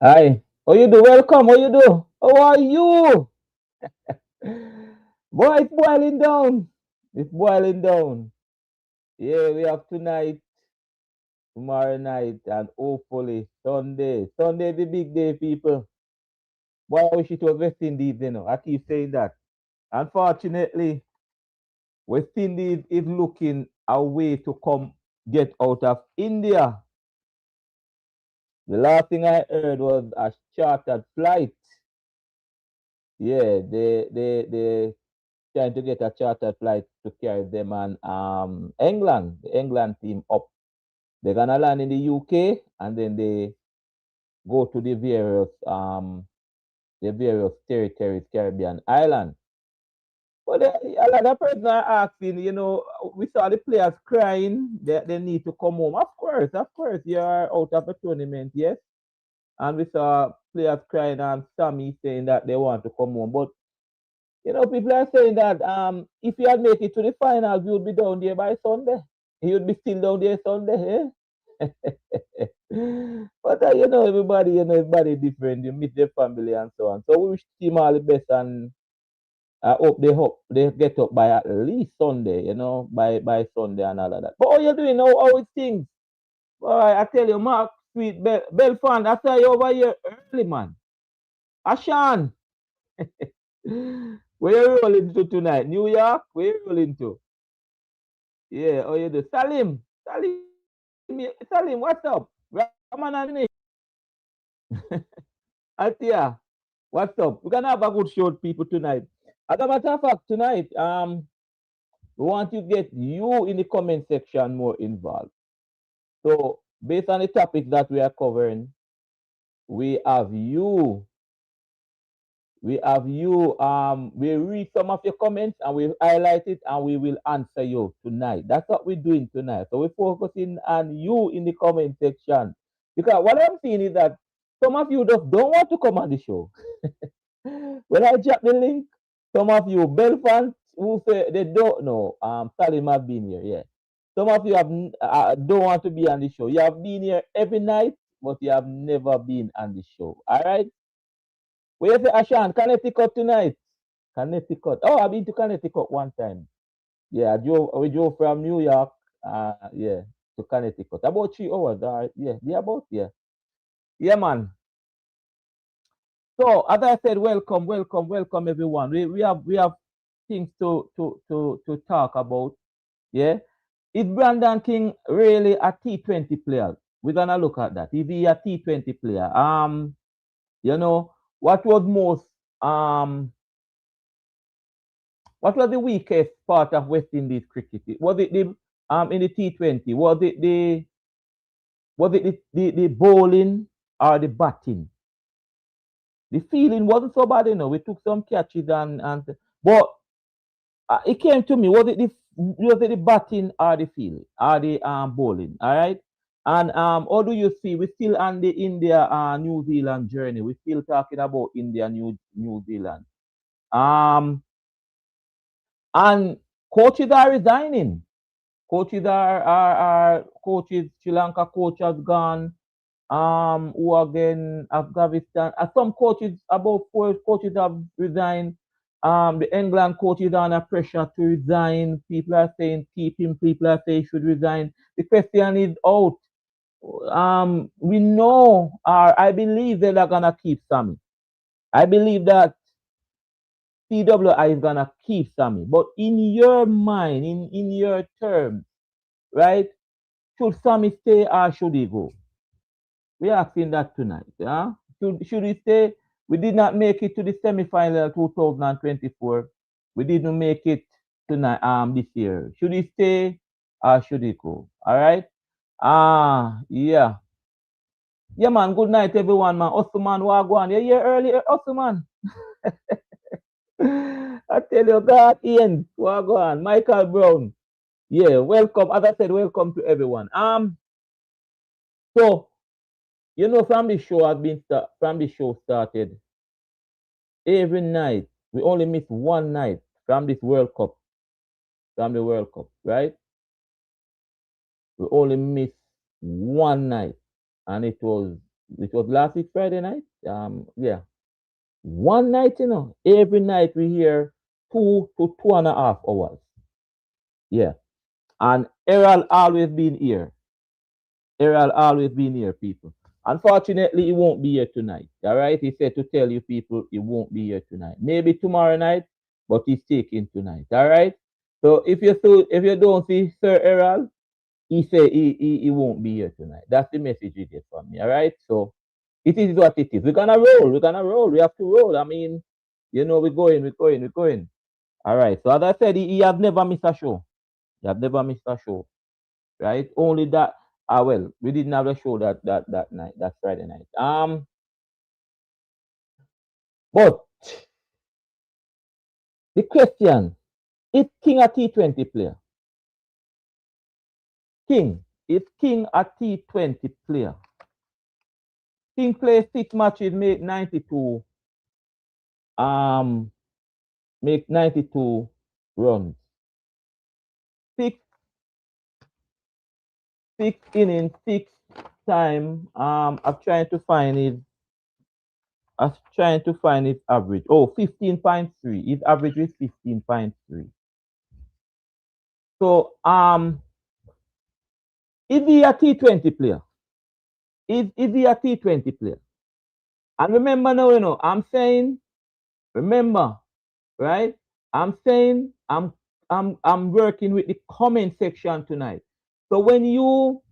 Hi. How you do? Welcome. How you do? How are you? Boy, it's boiling down. It's boiling down. Yeah, we have tonight, tomorrow night, and hopefully Sunday. Sunday the big day, people. Boy, I wish it was West Indies, I keep saying that. Unfortunately, West Indies is looking a way to come get out of India. The last thing I heard was a chartered flight. Yeah, they trying to get a chartered flight to carry them and England, the England team up. They're gonna land in the UK and then they go to the various territories, Caribbean islands. But a lot of persons are asking, we saw the players crying, they need to come home. Of course, you are out of the tournament, yes. And we saw players crying and Sammy saying that they want to come home. But people are saying that if you had make it to the finals, you would be down there by Sunday. You would be still down there Sunday, eh? But everybody different. You meet their family and so on. So we wish team all the best, and I hope they get up by at least Sunday. By Sunday and all of that. But how you doing now? How is things? All right, I tell you, Mark, sweet Belfond, I saw you over here early, man. Ashan. Where you rolling to tonight? New York? Where you rolling to? Yeah, oh you do. Salim, what's up? Raman and me. Atia, what's up? We're gonna have a good show, people, tonight. As a matter of fact, tonight, we want to get you in the comment section more involved. So, based on the topics that we are covering, we have you we read some of your comments and we highlight it and we will answer you tonight. That's what we're doing tonight. So we're focusing on you in the comment section. Because what I'm seeing is that some of you just don't want to come on the show. When I drop the link, some of you Bell fans who say they don't know Salim have been here, yeah. Some of you don't want to be on the show. You have been here every night, but you have never been on the show. All right. Where you say, Ashan, Connecticut tonight? Connecticut. Oh, I've been to Connecticut one time. Yeah, we drove from New York, yeah, to Connecticut. About 3 hours, yeah, about, yeah. Yeah, man. So, as I said, welcome, welcome, welcome, everyone. We have things to talk about, yeah. Is Brandon King really a T20 player? We're gonna look at that. Is he a T20 player? What was most What was the weakest part of West Indies cricket? Was it the in the T20? Was it the bowling or the batting? The feeling wasn't so bad. We took some catches but it came to me. Was it the batting or the field or the bowling? All right. And how do you see? We're still on the India New Zealand journey. We're still talking about India New Zealand. Um and coaches are resigning. Coaches. Sri Lanka coach has gone. Who again? Afghanistan. Some coaches, about 4 coaches have resigned. The England coach is under pressure to resign. People are saying keep him. People are saying he should resign. The question is out. We know, or I believe they're gonna keep Sammy. I believe that CWI is gonna keep Sammy. But in your mind, in your terms, right? Should Sammy stay or should he go? We are asking that tonight. Yeah? Should he stay? We did not make it to the semi-final 2024. We didn't make it tonight this year. Should he stay or should he go? All right. Yeah. Yeah, man. Good night, everyone, man. Osman, Wagwan. Yeah, yeah, early, Osman. I tell you, God, Ian, Wagwan, Michael Brown. Yeah, welcome. As I said, welcome to everyone. So from the show started, every night we only miss one night from this World Cup, from the World Cup, right? We only miss one night, and it was which was last week Friday night. Yeah, one night, every night we hear 2 to 2.5 hours. Yeah, and Errol always been here. Errol always been here, people. Unfortunately, he won't be here tonight. All right, he said to tell you people he won't be here tonight. Maybe tomorrow night, but he's taking tonight. All right. So if you don't see Sir Errol, he said he won't be here tonight. That's the message you get from me. All right. So it is what it is. We're gonna roll. We're gonna roll. We have to roll. I mean, we're going. We're going. We're going. All right. So as I said, he have never missed a show. He have never missed a show. Right. Only that. Well, we didn't have a show that night. That Friday night. But the question is King a T20 player? King. Is King a T20 player? King plays 6 matches, make 92 runs. Six innings, 6 time. I'm trying to find his average. Oh, 15.3. His average is 15.3. So is he a T20 player? Is he a T20 player? And remember now, I'm saying, remember, right? I'm saying I'm working with the comment section tonight. So when you,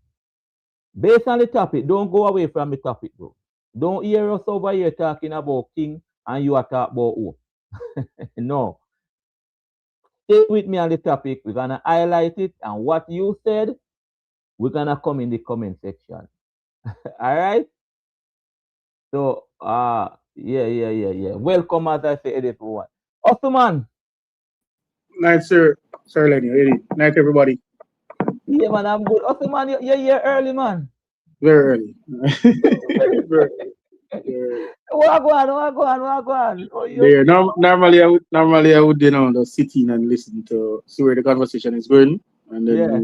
based on the topic, don't go away from the topic, bro. Don't hear us over here talking about King and you are talking about who. No. Stay with me on the topic. We're gonna highlight it, and what you said, we're gonna come in the comment section. All right. So yeah. Welcome, as I say, everyone. Osman. Night, Sir Lenny. Eddie. Night, everybody. Yeah, man, I'm good. Osman, you're here early, man. Very early. Very Very early. What go on? Oh, There. Normally I would just sit in and listen to see where the conversation is going, and yeah.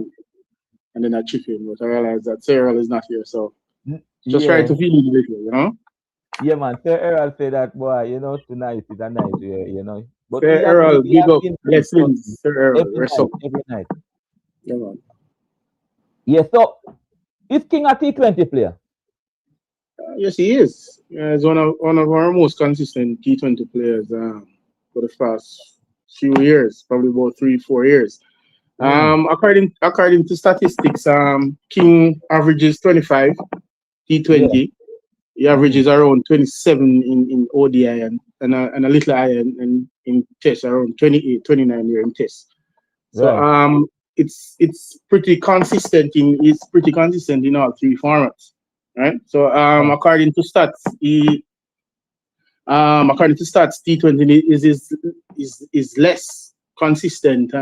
then I chip in. But I realize that Cyril is not here, so just try Yeah. to feel it a little. Yeah, man. Sir Errol said that, boy, tonight is a night where. But Sir Errol, he big has up, been good, trust me. blessings, Sir Errol, rest up. Every night. Yeah, man. Yeah, so is King a T20 player? Yes, he is. Yeah, he's one of our most consistent T20 players for the past few years, probably about 3-4 years. Mm. According to statistics, King averages 25 Yeah. T20. He Mm. averages around 27 in ODI and a little higher in Test, around 28, 29 here in Test. So Right. it's pretty consistent in all three formats, right? So Right. according to stats, T20 is less consistent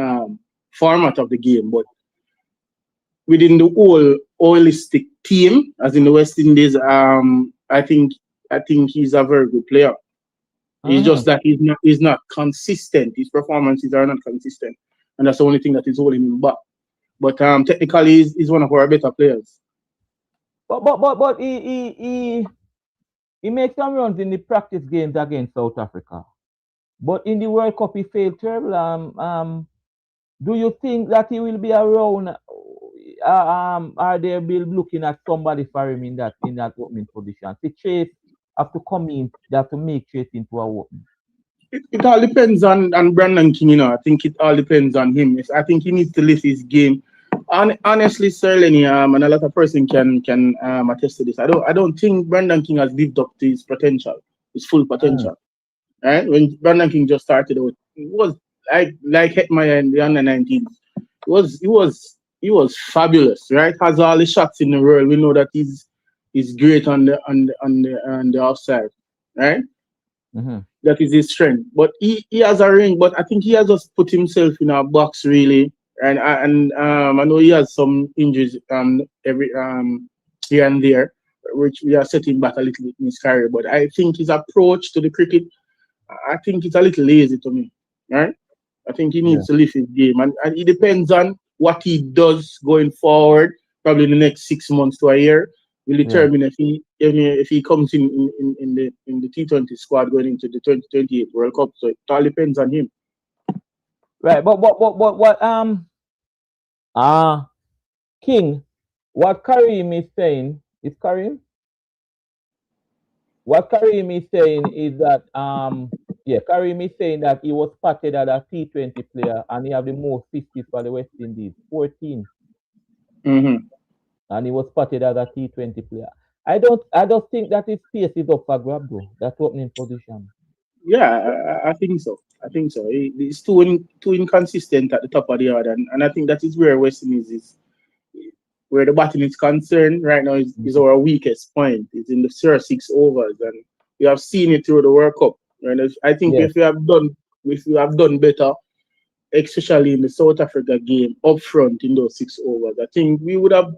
format of the game, but within the whole holistic team, as in the West Indies, I think he's a very good player. It's Mm-hmm. just that he's not consistent. His performances are not consistent, and that's the only thing that is holding him back. But technically, he's one of our better players. But he makes some runs in the practice games against South Africa. But in the World Cup, he failed terrible. Do you think that he will be around? Are they be looking at somebody for him in that opening position? The Chase have to come in. They have to make Chase into a opening. It all depends on Brandon King. I think it all depends on him. I think he needs to lift his game. Honestly, Sir Lenny, and a lot of person can attest to this. I don't think Brandon King has lived up to his potential, his full Mm. potential. Right? When Brandon King just started out, it was like Hetmeyer in the under 19s. He was fabulous, right? Has all the shots in the world. We know that he's great on the offside, right? Mm-hmm. That is his strength. But he has a ring, but I think he has just put himself in a box really. And I know he has some injuries every here and there, which we are setting back a little bit in his career. But I think his approach to the cricket, I think it's a little lazy to me. Right? I think he Yeah. needs to lift his game, and it depends on what he does going forward, probably in the next 6 months to a year. will Yeah. determine if he comes in the T20 squad going into the 2028 World Cup. So it all depends on him. Right. But what uh King, what Karim is saying is Karim? What Karim is saying is that yeah, Karim is saying that he was spotted as a T20 player and he have the most 50s for the West Indies, 14, Hmm. and he was spotted as a T20 player. I don't think that his space is up for grab though. That opening position. Yeah, I think so. I think so. He's too inconsistent at the top of the order, and I think that is where West Indies is, where the batting is concerned right now is our weakest point. It's in the first 6 overs, and we have seen it through the World Cup. And I think Yes. if we have done better, especially in the South Africa game up front in those 6 overs, I think we would have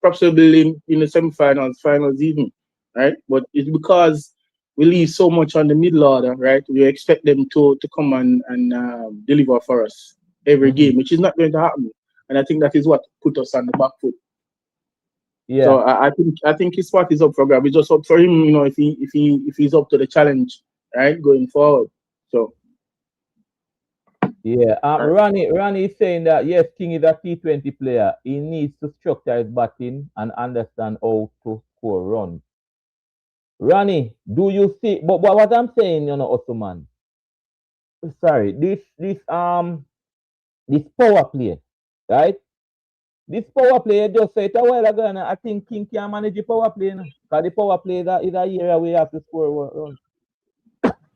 possibly in the semi-finals, finals even, right? But it's because we leave so much on the middle order, right? We expect them to come and deliver for us every Mm-hmm. game, which is not going to happen. And I think that is what put us on the back foot. So Yeah. I think his spot is up for grab. It's just up for him, if he's up to the challenge, right, going forward. So Yeah. uh, Ronnie is saying that yes, King is a T20 player. He needs to structure his batting and understand how to score runs. Ronnie, do you see? But what I'm saying, Ottoman. Sorry, this power play, right? This power play, you just said it a while ago, and I think King can manage the power play now. Because the power play is a area where you have to score runs.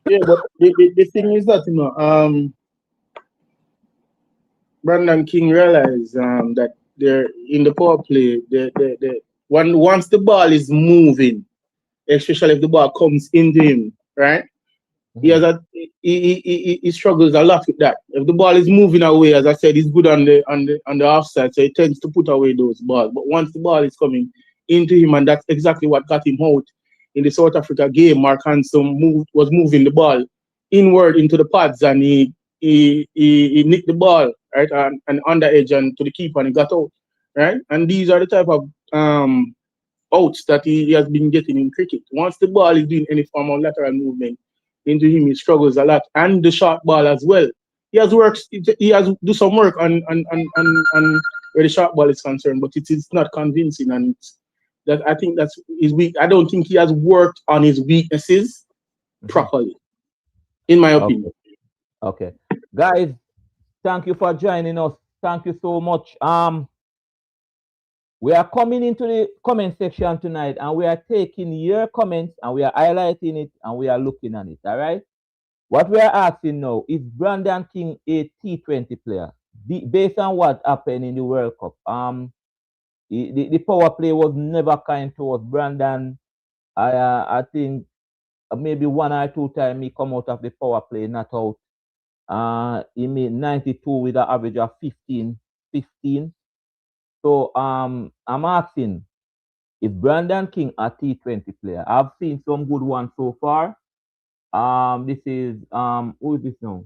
yeah, but the thing is that Brandon King realized that they're in the power play. Once the ball is moving, especially if the ball comes into him, right? He Mm-hmm. has a he struggles a lot with that. If the ball is moving away, as I said, he's good on the offside, so he tends to put away those balls. But once the ball is coming into him, and that's exactly what got him out in the South Africa game. Mark Hanson was moving the ball inward into the pads, and he nicked the ball right and on the edge and to the keeper, and he got out right. And these are the type of outs that he has been getting in cricket. Once the ball is doing any form of lateral movement into him, he struggles a lot. And the short ball as well. He has do some work on where the short ball is concerned, but it is not convincing, and that I think that's his weak. I don't think he has worked on his weaknesses Mm-hmm. properly, in my Okay. opinion. Okay. Guys, thank you for joining us. Thank you so much. We are coming into the comment section tonight and we are taking your comments and we are highlighting it and we are looking at it. All right. What we are asking now is Brandon King a T20 player? Based on what happened in the World Cup. The power play was never kind towards Brandon. I think maybe one or two times he come out of the power play, not out. He made 92 with an average of 15. So I'm asking, is Brandon King a T20 player? I've seen some good ones so far. This is who is this now?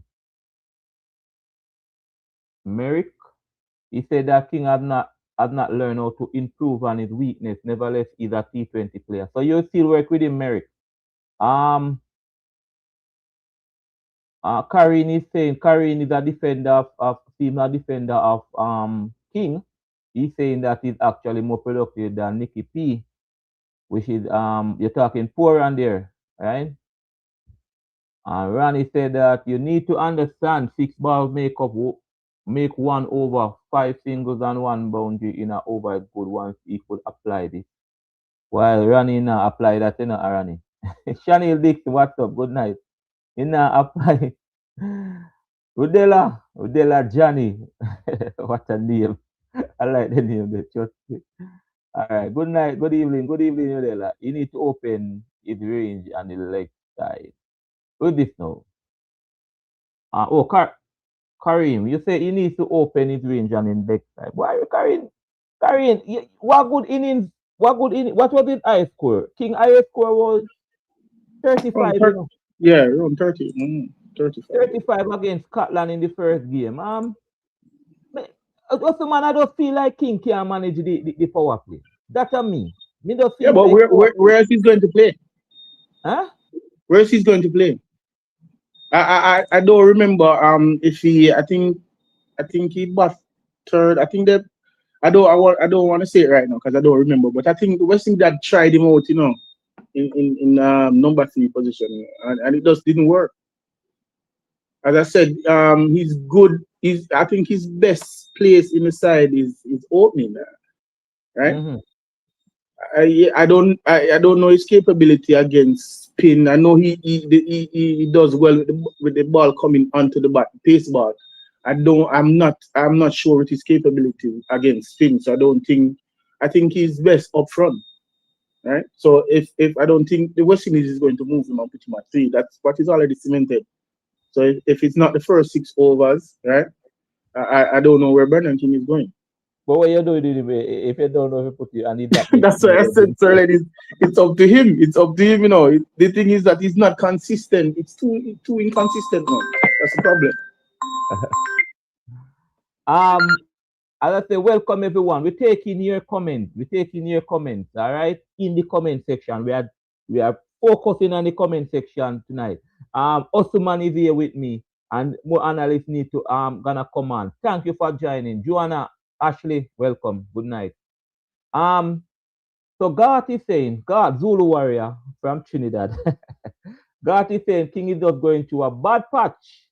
Merrick. He said that King had not learned how to improve on his weakness. Nevertheless, he's a T20 player. So you still work with him, Merrick. Um, Karin is saying Karin is a defender of female defender of King. He's saying that he's actually more productive than Nicky P, which is you're talking poor on there, right? And Ronnie said that you need to understand 6 balls make 1 over, 5 singles and 1 boundary in a over is good once he could apply this. While Ronnie now apply that, Ronnie. Chanel Dixon, what's up? Good night. He now apply. Udela Johnny. What a name. I like the name. Just all right. Good night. Good evening, Udela. You need to open his range and the leg side. With this now. Oh, Karim, you say he needs to open his range and in leg side. Why, Karim, what good innings? What was his high score? King high score was Around 35, 30, yeah, around 30, 35. 35 against Scotland in the first game. Also, man, I just feel like King can manage the power play. That's a me. Me just Yeah, seems but like where else he's going to play? huh? Where else he's going to play? I don't remember if he I think he bat third. I think that I don't want to say it right now because I don't remember. But I think the West Indies that tried him out, in number 3 position, and it just didn't work. As I said, he's good. I think his best place in the side is opening, right? Mm-hmm. I don't know his capability against spin. I know he does well with the ball coming onto the back, pace ball. I'm not sure with his capability against spin. So I think he's best up front, right? So if I don't think the West Indies is going to move him and put him at 3, that's what is already cemented. So if it's not the first 6 overs, right? I don't know where Brendan King is going. But what you do if you don't know if you put you and he that That's why I said, sir, it's up to him. It's up to him, The thing is that he's not consistent. It's too inconsistent now. That's the problem. As I say, welcome everyone. We're taking your comments. All right, in the comment section. We are focusing on the comment section tonight. Osman is here with me, and more analysts need to gonna come on. Thank you for joining, Joanna, Ashley. Welcome. Good night. So God is saying, God Zulu warrior from Trinidad. God is saying, King is just going through a bad patch.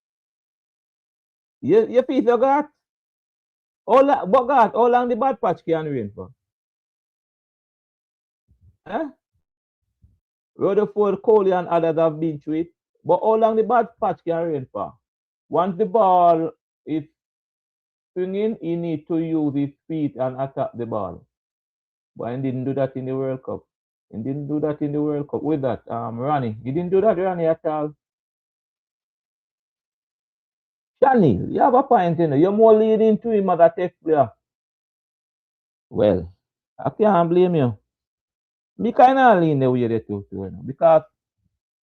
You feel so, God? But God, how long the bad patch can rain for? Eh? Rutherford, Coley, and others have been through it. But how long the bad patch can rain for? Once the ball is swinging, he needs to use his feet and attack the ball. But he didn't do that in the World Cup. He didn't do that in the World Cup with that. Ronnie. He didn't do that, Ronnie, at all. Shani, you have a point, You're more leading to him as a test player. Well, I can't blame you. Me kind of lean the way they too, because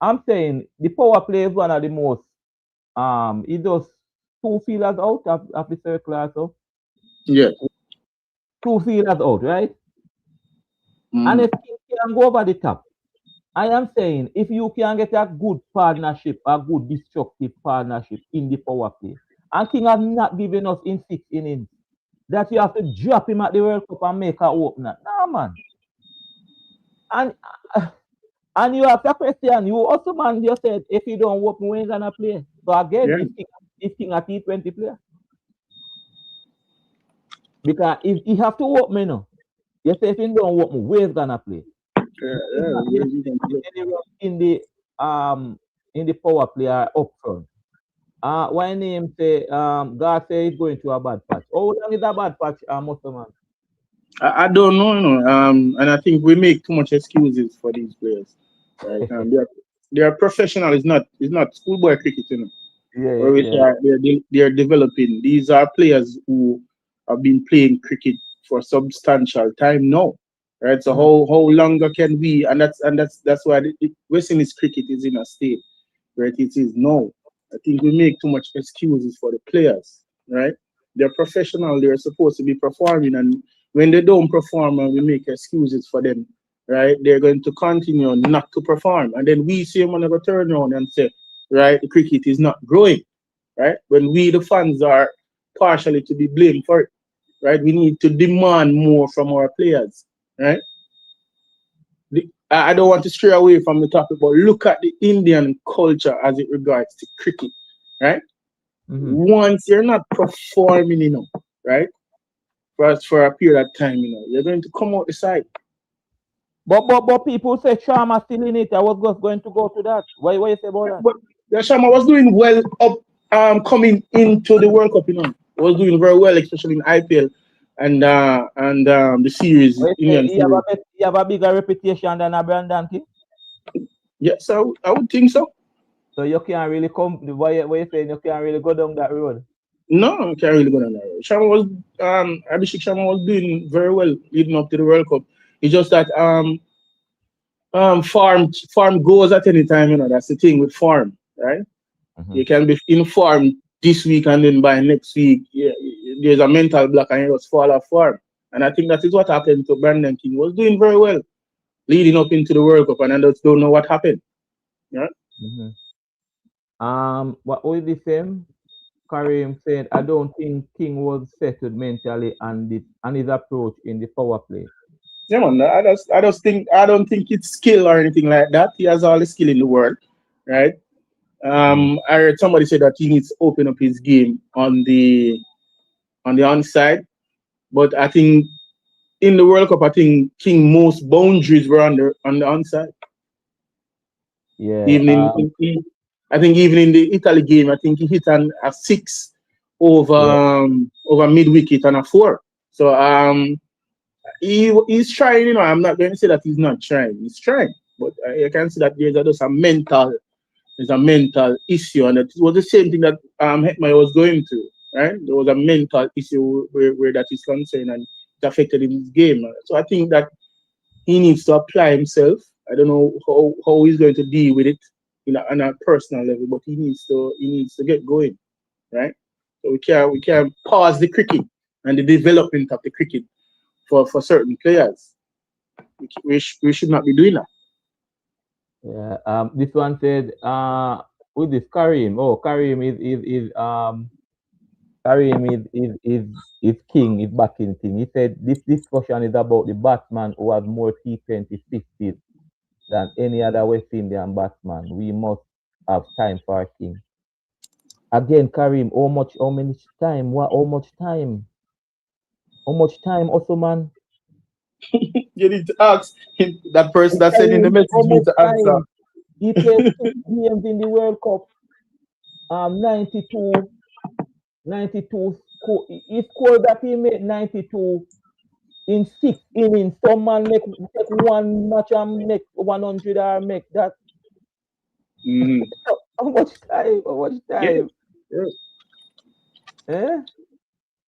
I'm saying the power play is one of the most. He does 2 fielders out of the circle also. Yeah. 2 fielders out, right? And if he can go over the top, I am saying if you can get a good partnership, a good destructive partnership in the power play, and King has not given us in 6 innings, that you have to drop him at the World Cup and make a opener. No, man. And you have a question. You also, man, you said if you don't work, we ain't gonna play. So again, Yeah. if King a T20 player. Because if he have to work me now, you say if he don't work me, where's gonna play? In the power player up front. Why name say God say he's going to a bad patch. How long is a bad patch, man? I don't know, and I think we make too much excuses for these players. Right? They are professional. It's not schoolboy cricket, Yeah. They are developing. These are players who have been playing cricket for substantial time now, right? So how longer can we? And that's why West Indies cricket is in a state where it is now. I think we make too much excuses for the players, right? They're professional. They're supposed to be performing, and when they don't perform and we make excuses for them, right? They're going to continue not to perform, and then we see them on a turn around and say, right, the cricket is not growing, right? When we, the fans, are partially to be blamed for it, right? We need to demand more from our players, right? I don't want to stray away from the topic, but look at the Indian culture as it regards to cricket, right? Once you're not performing, right, for a period of time, you're going to come out the side. But people say Sharma still in it. I was just going to go to that. What you say about that? But Sharma was doing well coming into the World Cup, Was doing very well, especially in IPL and the series, Indian series. He have a bigger reputation than a Brandon King? Yes, I would think so. So you can't really come. What you saying? You can't really go down that road. No, I can't really go down that road. Abhishek Sharma was doing very well leading up to the World Cup. It's just that farm goes at any time, That's the thing with farm, right? You can be in farm this week and then by next week, there's a mental block and you just fall off farm. And I think that is what happened to Brandon King. He was doing very well leading up into the World Cup, and I just don't know what happened. Yeah. Mm-hmm. What was the same? Kareem said, I don't think King was settled mentally and his approach in the power play. Yeah, man. I don't think it's skill or anything like that. He has all the skill in the world, right? Mm. I heard somebody say that he needs to open up his game on the onside, but I think in the World Cup, I think King most boundaries were on the onside. Yeah. Even I think even in the Italy game, I think he hit a six Yeah. over mid wicket and a four. So he's trying. You know, I'm not going to say that he's not trying. He's trying, but I can see that just there's a mental issue, and it was the same thing that Hetman was going through. Right, there was a mental issue where that is concerned, and it affected his game. So I think that he needs to apply himself. I don't know how he's going to deal with it on a personal level, but he needs to get going, right? So we can't pause the cricket and the development of the cricket for certain players. We should not be doing that. Yeah. This one said, with this Kareem. Oh, Kareem is king, is backing king. He said this discussion is about the batsman who has more T20 50s than any other West Indian batsman. We must have time for our king. Again, Kareem, how many time? What how much time? How much time, Osman? You need to ask him, that person I'm that sending the telling you, message how needs much to answer. time? He played 6 games in the World Cup. 92, 92 score. He scored that he made 92 in 6 innings. Some man make one match and make 100 or make that. Mm-hmm. How much time? How much Yeah, time? yeah. Eh?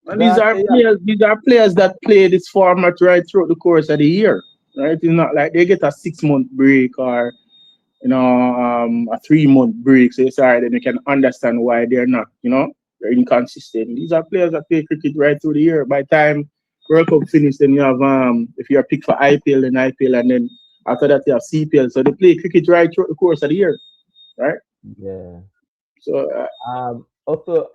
And these God, are players. These are players that play this format right throughout the course of the year. Right? It's not like they get a 6 month break or a 3 month break. So it's all right, then you can understand why they're not. They're inconsistent. These are players that play cricket right through the year. By the time World Cup finish, then you have if you're picked for IPL, then IPL, and then after that you have CPL. So they play cricket right through the course of the year, right? yeah. So Also,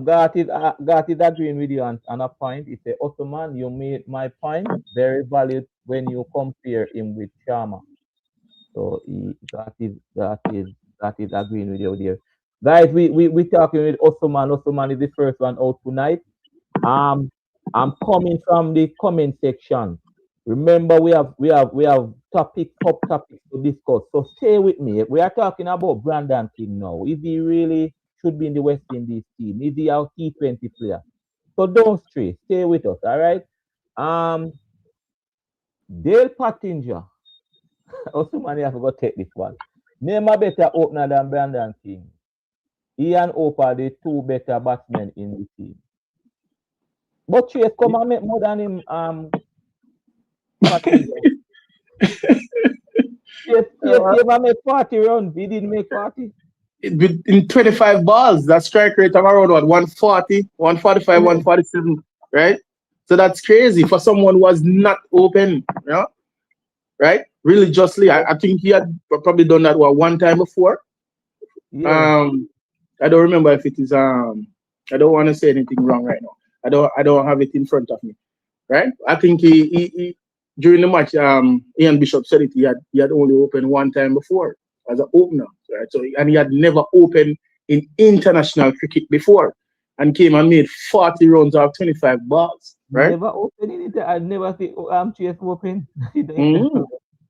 Gat is agreeing with you on a point. He said, Ottoman, you made my point very valid when you compare him with Sharma. So that is agreeing with you there. Guys, we talking with Ottoman. Ottoman is the first one out tonight. Um, I'm coming from the comment section. Remember, we have top topics to discuss. So stay with me. We are talking about Brandon King now. Is he really should be in the West Indies team? Is he our T20 player? So don't stray. Stay with us. All right. Um, Dale Pottinger. Also, man, I forgot to take this one. Name a better opener than Brandon King. He and Opa, the two better batsmen in the team. But Chase come and make more than him. Pottinger. Chase uh, came and make 40 runs. He didn't make 40. in 25 balls, that strike rate of around what 140, 145, Yeah. 147, right? So that's crazy for someone who was not open, right? Religiously, I think he had probably done that one time before. Yeah. Um, I don't remember if it is. I don't want to say anything wrong right now. I don't have it in front of me, right? I think he during the match, Ian Bishop said it. He had only opened one time before as an opener, right? So and he had never opened in international cricket before, and came and made 40 runs out of 25 balls, right? Never open it. I never see Chase open. Mm-hmm.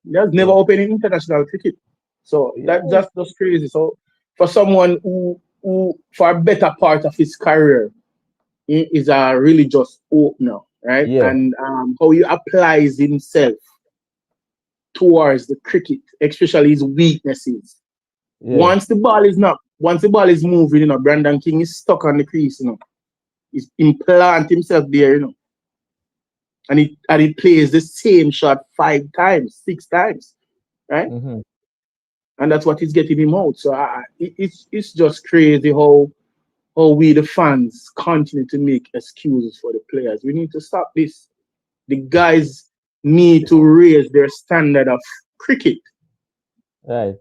He has never So, opened in international cricket, so yeah. that's just crazy. So for someone who for a better part of his career he is a really just opener, right? Yeah. And how he applies himself towards the cricket, especially his weaknesses. Yeah. Once the ball is moving, Brandon King is stuck on the crease, He's implant himself there, and he plays the same shot 5 times, 6 times, right? Mm-hmm. And that's what is getting him out. So it's just crazy how we the fans continue to make excuses for the players. We need to stop this. The guys need to raise their standard of cricket. Right.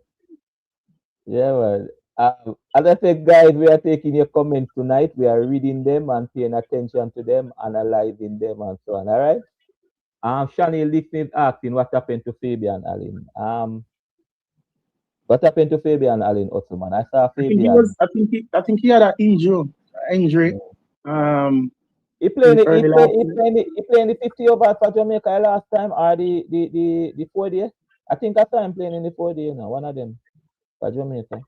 Yeah, well. As I said, guys, we are taking your comments tonight. We are reading them and paying attention to them, analyzing them, and so on. All right. Shani listening asking what happened to Fabian Allen. What happened to Fabian Allen Ottoman? I saw I think he Fabian. was. I think he had an injury. Um, He I played think it. He early played. last year. He played the 50 over for Jamaica last time, or the 4 day. I think I saw him playing in the 4 day. You know, one of them for Jamaica.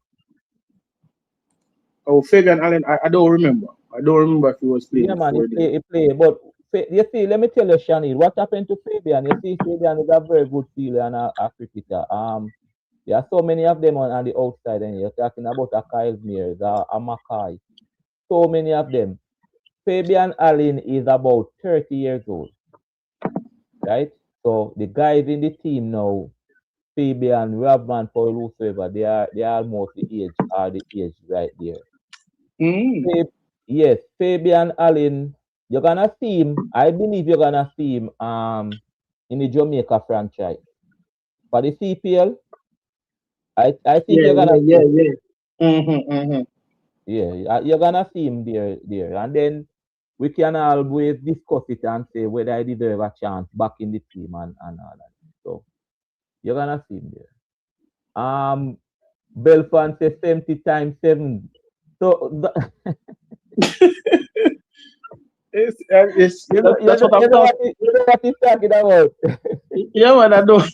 Oh, Fabian Allen. I don't remember. I don't remember if he was playing Yeah, the man, he 4 day. play. He play. But you see, let me tell you, Shani, what happened to Fabian? You see, Fabian is a very good fielder and a cricketer. There are so many of them on the outside, and you're talking about a Kyle Mears, a Mackay. So many of them. Fabian Allen is about 30 years old, right? So the guys in the team now, Fabian, Rabman, Paul, whosoever, they are almost the age right there. Mm. Yes, Fabian Allen, you're gonna see him. I believe you're gonna see him in the Jamaica franchise. For the CPL, I think Yeah, you're gonna yeah, see yeah, him. yeah. Mm-hmm. Yeah, you're gonna see him there. And then we can always discuss it and say whether I deserve a chance back in the team and all that. So you're gonna see him there. Belfan says 70 times 7. So That's what I'm talking. you know what he's talking about. Yeah, man. I know.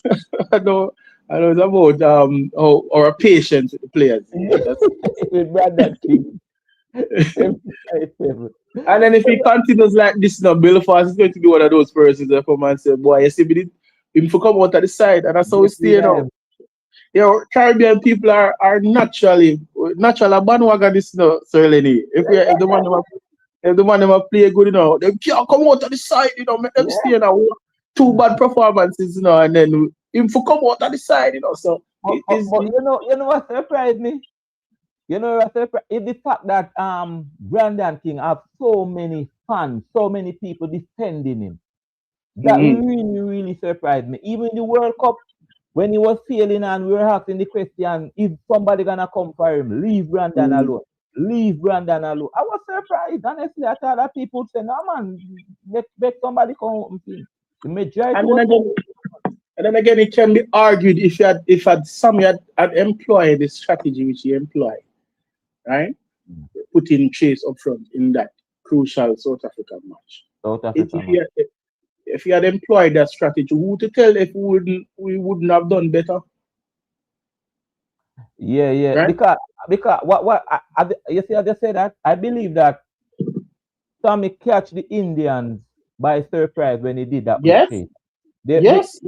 I know. I know it's about our patience with the players. Yeah, that's. With Brandon King. 70 times 7. And then if he continues like this now, Belfast is going to be one of those persons that come and say, boy, you see me did him for come out at the side, and that's how we stay now. You know, Caribbean people are natural bandwagon this now, Sir Lenny. If the man them play good, they can't come out at the side, make them Yeah. stay now. Two bad performances, and then him for come out at the side, so But you know what surprised me? You know what surprised is the fact that Brandon King have so many fans, so many people defending him. That mm-hmm. really, really surprised me. Even in the World Cup, when he was failing and we were asking the question, is somebody gonna come for him? Leave Brandon Mm-hmm. alone. Leave Brandon alone. I was surprised. Honestly, I thought that people would say, no man, let somebody come with him. The majority And then was again, it can be argued if Sammy had employed the strategy which he employed, right? Putting Chase up front in that crucial South African match. South If Africa he man. had, if he had employed that strategy, who to tell if we wouldn't have done better, Yeah. right? Because you see, I just said that I believe that Sammy catch the Indians by surprise when he did that with Yes, Chase. They, they, yes.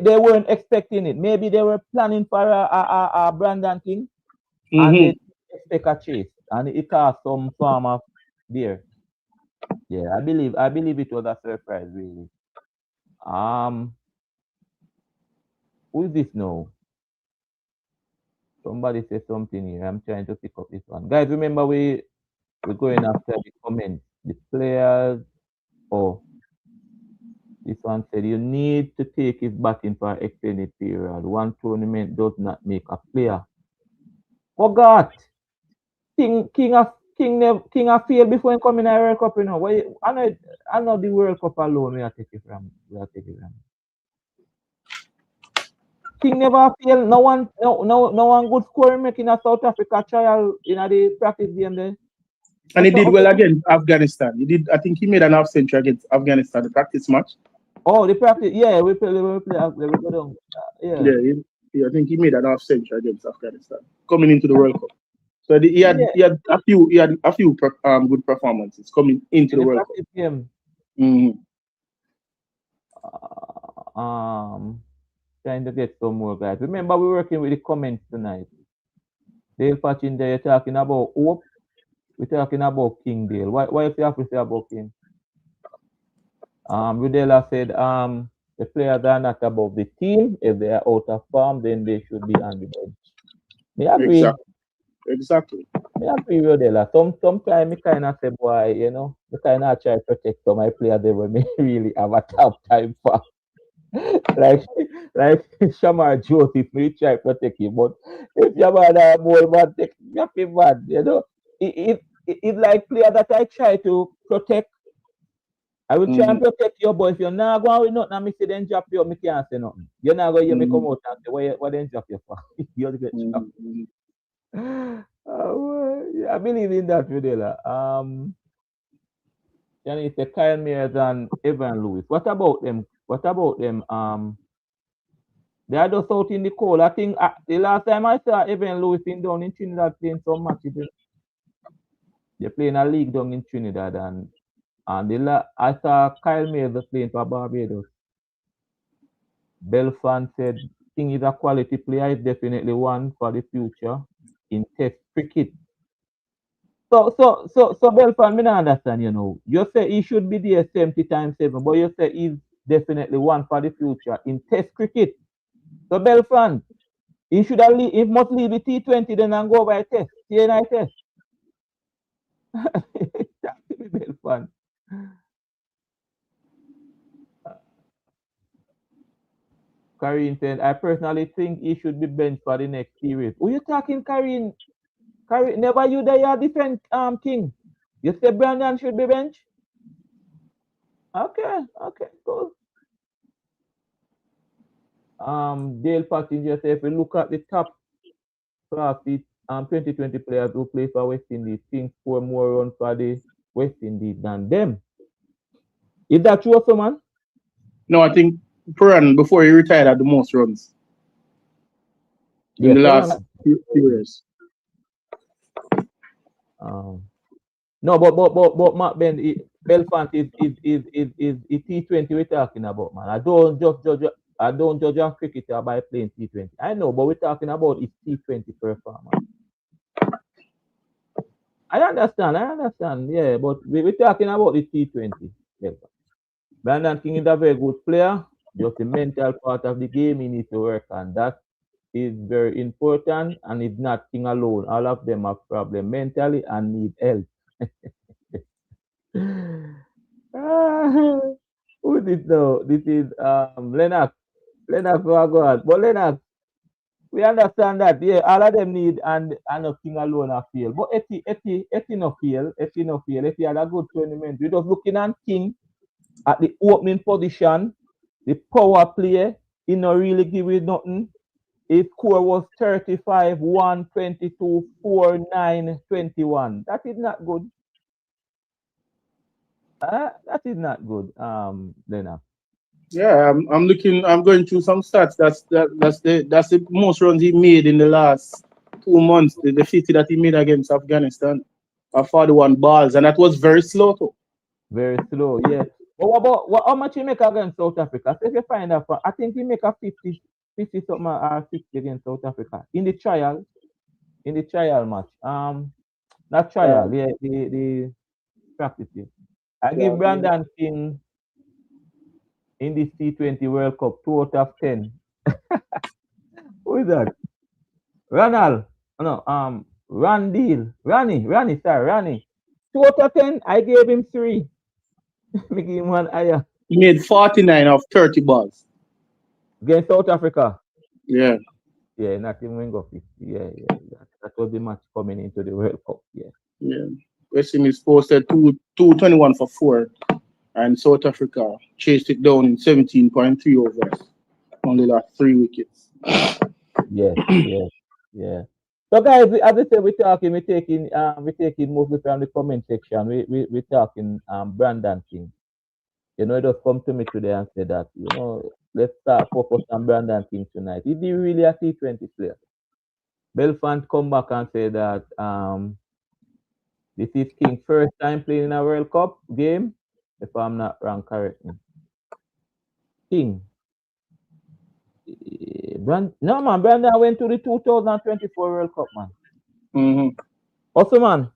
they weren't expecting it. Maybe they were planning for a Brandon King and they Mm-hmm. expect a Chase and it caused some form of there. Yeah, I believe it was a surprise really. Um, who is this now? Somebody said something here. I'm trying to pick up this one. Guys, remember we're going after the comments. The players. Oh, this one said you need to take his batting for an extended period. One tournament does not make a player. Forgot. King have failed before he come in a World Cup, Why I know the World Cup alone we are taking from. King never fail. No one good scorer making a South Africa trial in the practice game there. And he did well against Afghanistan. I think he made an half century against Afghanistan, the practice match. Oh, the practice. Yeah, we play. We go down. Yeah. Yeah, I think he made an half century against Afghanistan coming into the World Cup. So he had Yeah. a few good performances coming into In the the World Cup. practice game. Mm-hmm. Trying to get some more guys. Remember, we're working with the comments tonight. Dale Patchin there, you're talking about Hope. We're talking about King Dale. Why you have to say about King? Rudela said, the players are not above the team. If they are out of form, then they should be on the bench. Me agree. Exactly. Me agree, Rudela. Sometimes me kind of say, boy, me kind of try to protect some of my players they will really have a tough time for. like like Shamar Joseph, me try protect him, but if Shamar a ball man take happy man, you know, it like player that I try to protect. I will try and Mm-hmm. protect you, but if you're not going with nothing, and me say then drop you, me can't say nothing. You're not going to hear me come Mm-hmm. out and say, what then drop you for? You'll get dropped. Mm-hmm. Yeah, I believe in that, Videla. Then it's a Kyle Mears and Evan Lewis. What about them? What about them? They are just out in the cold. I think the last time I saw Evan Lewis in down in Trinidad playing some matches, they playing a league down in Trinidad, and I saw Kyle Mears playing for Barbados. Belfan said, King is a quality player, is definitely one for the future in Test cricket. So Belfan, me not understand, you know. You say he should be there 70 times 7, but you say he's definitely one for the future in Test cricket. So Belfan, he must leave the T20 then and go by Test, TNI Test. That's Belfan. Kareem said, I personally think he should be benched for the next series. Who you talking, Kareem? Never you there, you defend King. You say Brandon should be benched? Okay, cool. Dale Patton just said, if we look at the top class, the 2020 players who play for West Indies, King score more runs for the West Indies than them. Is that true also, man? No, I think Puran before he retired had the most runs in Yes, the Ferran. last few years. Um, no, but Mark Ben, Belfant is T20 we're talking about, man. I don't judge a cricketer by playing T20. I know, but we're talking about his T20 performance. I understand, yeah, but we're talking about the T20. Belfant. Brandon King is a very good player. Just the mental part of the game he needs to work on. That is very important, and it's not King alone. All of them have problem mentally and need help. Ah, who is it now? This is Lennox. Lennox, go on. But Lennox, we understand that, yeah, all of them need and not King alone a feel. But Eti no feel. Eti no feel. Eti had a good tournament. We just looking at King at the opening position, the power play, he not really give it nothing. His score was 35, 1, 22, 4, 9, 21. That is not good. That is not good, Lena. Yeah, I'm looking. I'm going through some stats. That's the most runs he made in the last 2 months. The 50 that he made against Afghanistan, 41 balls, and that was very slow too. Very slow, yeah. But what about how much he make against South Africa? So if you find out, I think he make a 50 something or 60 against South Africa in the trial match. Not Uh, trial, yeah, the practice. I yeah, give Brandon King in this T20 World Cup 2 out of 10. Who is that? Ronald. No, Ronnie. 2 out of 10, I gave him 3. Me give him one higher. he made 49 of 30 balls. Against South Africa. Yeah, Yeah, not even go 50. Yeah. That was the match coming into the World Cup. Yeah. yeah. West Indies posted 221 for 4, and South Africa chased it down in 17.3 overs, only last 3 wickets. Yes. So guys, as I said, we're taking mostly from the comment section. We're talking Brandon King. You know, he just come to me today and said that, let's start focus on Brandon King tonight. Is he really a T20 player? Belfant come back and say that this is King first time playing in a World Cup game. If I'm not wrong, correct me. King. No man, Brandon went to the 2024 World Cup, man. Mm-hmm. Also, man,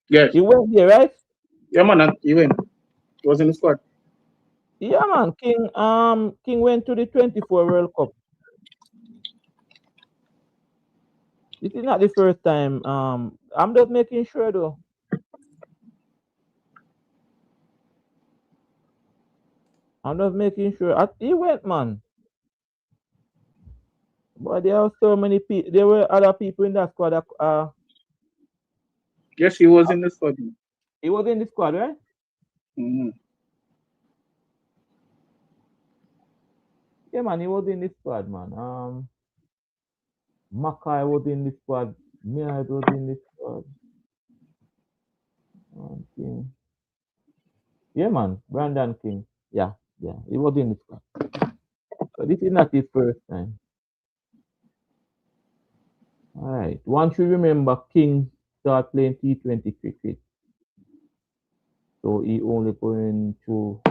Yes, he went there, right? yeah, man, he went. He was in the squad. Yeah, man. King went to the 24 World Cup. This is not the first time. I'm just making sure though. I'm just making sure. He went, man. But there are so many people. There were other people in that squad. Yes, he was in the squad. He was in the squad, right? Mm-hmm. Yeah, man. He was in the squad, man. Makai was in the squad. Mead was in the squad. King. Yeah, man. Brandon King. Yeah, yeah. He was in the squad. So this is not his first time. All right. Once you remember, King start playing T20 cricket. So he only going through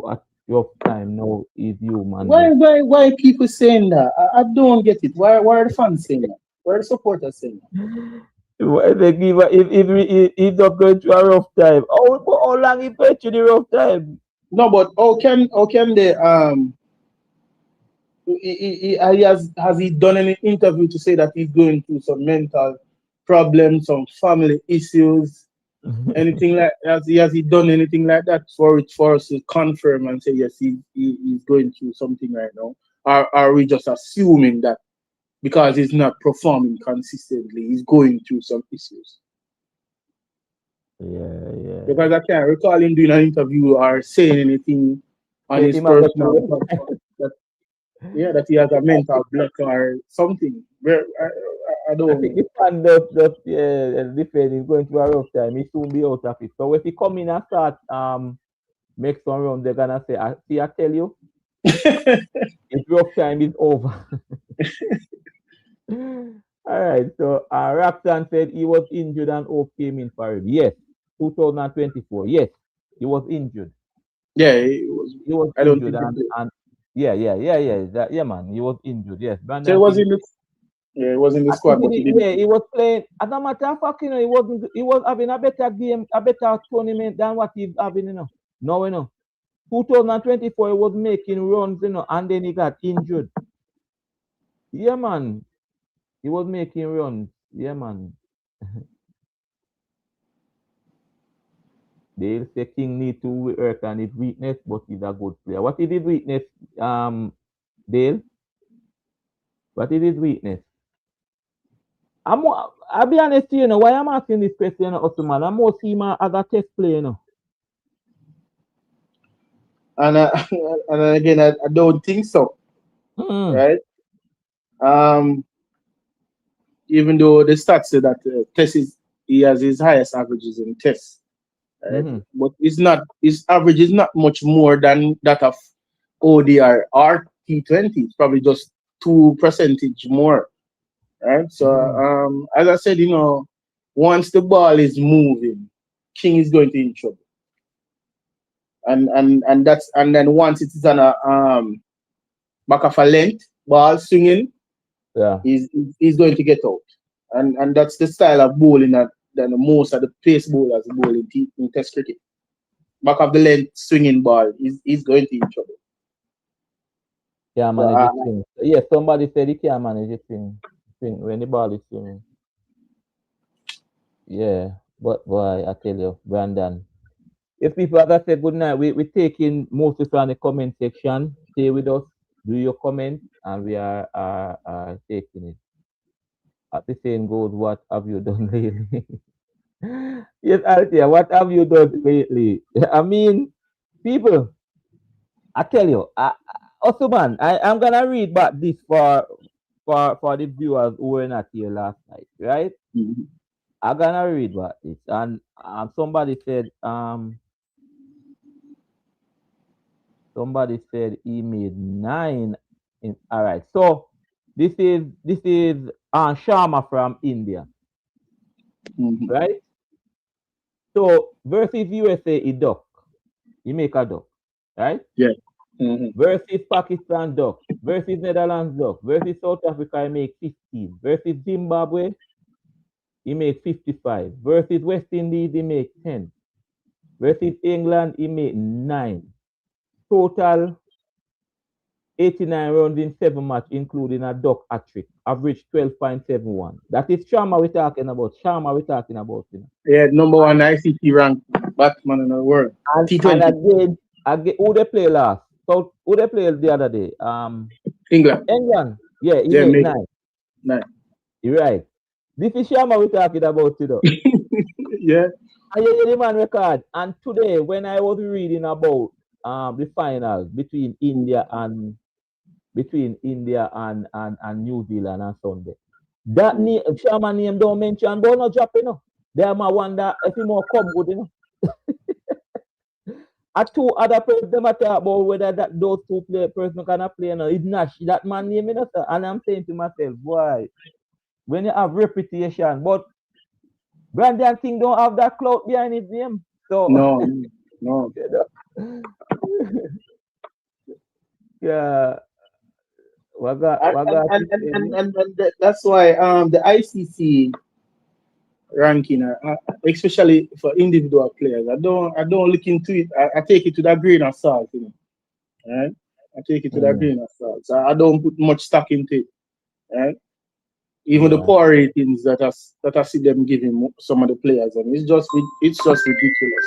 a rough time now is human Why, being. why, why people saying that? I don't get it. Why are the fans saying that? Why are the supporters saying that? Why they give if not going through a rough time. How long he went through the rough time? No, but how can they he has he done any interview to say that he's going through some mental problems, some family issues, anything like has he done anything like that for us to confirm and say yes he's going through something right now? Or are we just assuming that because he's not performing consistently, he's going through some issues? Yeah, yeah. Because I can't recall him doing an interview or saying anything on Say his him a go personal through. platform that yeah that he has a mental block or something. Where I I don't think know. this man does defend is going through a rough time. He soon be out of it. So if he come in and start make some run, they're gonna say, see, I tell you, his rough time is over. All right. So Rapton said he was injured and Hope came in for him. Yes. 2024. Yes. He was injured. Yeah, it was. He was I don't injured think he played. and yeah. Yeah, man. He was injured. Yes. So it Brandon was King. in the yeah, it was in the I think squad, but he didn't yeah, play. he was playing. As a matter of fact, he was having a better game, a better tournament than what he's having, No, 2024 he was making runs, and then he got injured. Yeah, man. He was making runs. Yeah, man. They'll say King need to work on his weakness, but he's a good player. What is his weakness, Dale? What is his weakness? I'll be honest, why I'm asking this question, Osman. I'm more see him as a test player, And and again, I don't think so. Mm. Right? Um, even though the stats say that Test is he has his highest averages in Test, right? Mm-hmm. But it's not his average is not much more than that of ODR or T20. It's probably just 2% more, right? So Mm-hmm. as I said, once the ball is moving, King is going to in trouble. And then once it is on a back of a length ball swinging, Yeah. he's going to get out. And that's the style of bowling that most of the pace bowlers bowl in Test cricket. Back of the length swinging ball, he's going to in trouble. Yeah, So manage it swing. Yeah, somebody said he can't manage it swing when the ball is swinging. Yeah. But boy, I tell you, Brandon. If people have said good night, we're taking mostly from the comment section. Stay with us, do your comment, and we are taking it. As the saying goes, what have you done lately? Yes, Althea, what have you done lately? I mean, people, I tell you, also man, I'm gonna read back this for the viewers who were not here last night, right? mhm. I'm gonna read back this, and somebody said he made 9. All right, so this is Sharma from India, Mhm. right? So versus USA, he duck, he make a duck, right? Yeah. Mhm. Versus Pakistan duck, versus Netherlands duck, versus South Africa, he make 15, versus Zimbabwe, he make 55, versus West Indies, he make 10, versus England, he make 9. Total 89 runs in 7 matches, including a duck hat trick, average 12.71. That is Sharma we're talking about. Sharma we're talking about. Yeah, number And, one ICT ranked batsman in the world. and T20. again, Who they play last? So who they played the other day? England. England. Yeah, he Yeah, make make nine. nine. You're right. This is Sharma we're talking about, you know. Yeah. And you hear the man record. And today, when I was reading about the final between India and New Zealand on Sunday, that name Sharma name don't mention, but no drop, you know. They might wonder if he more come good, you know. And two other players them talk about whether those two person gonna play or not. It's not that man name, you know, sir. And I'm saying to myself, boy, when you have reputation, but Brandon King don't have that clout behind his name. So No, no. you know, yeah, what got to say me? That's why the ICC ranking, especially for individual players, I don't look into it. I take it to that grain of salt, you know. Right? I take it to that Mm, grain of salt. So I don't put much stock into it. Right? Even the yeah, poor ratings that I see them giving some of the players, and it's just ridiculous.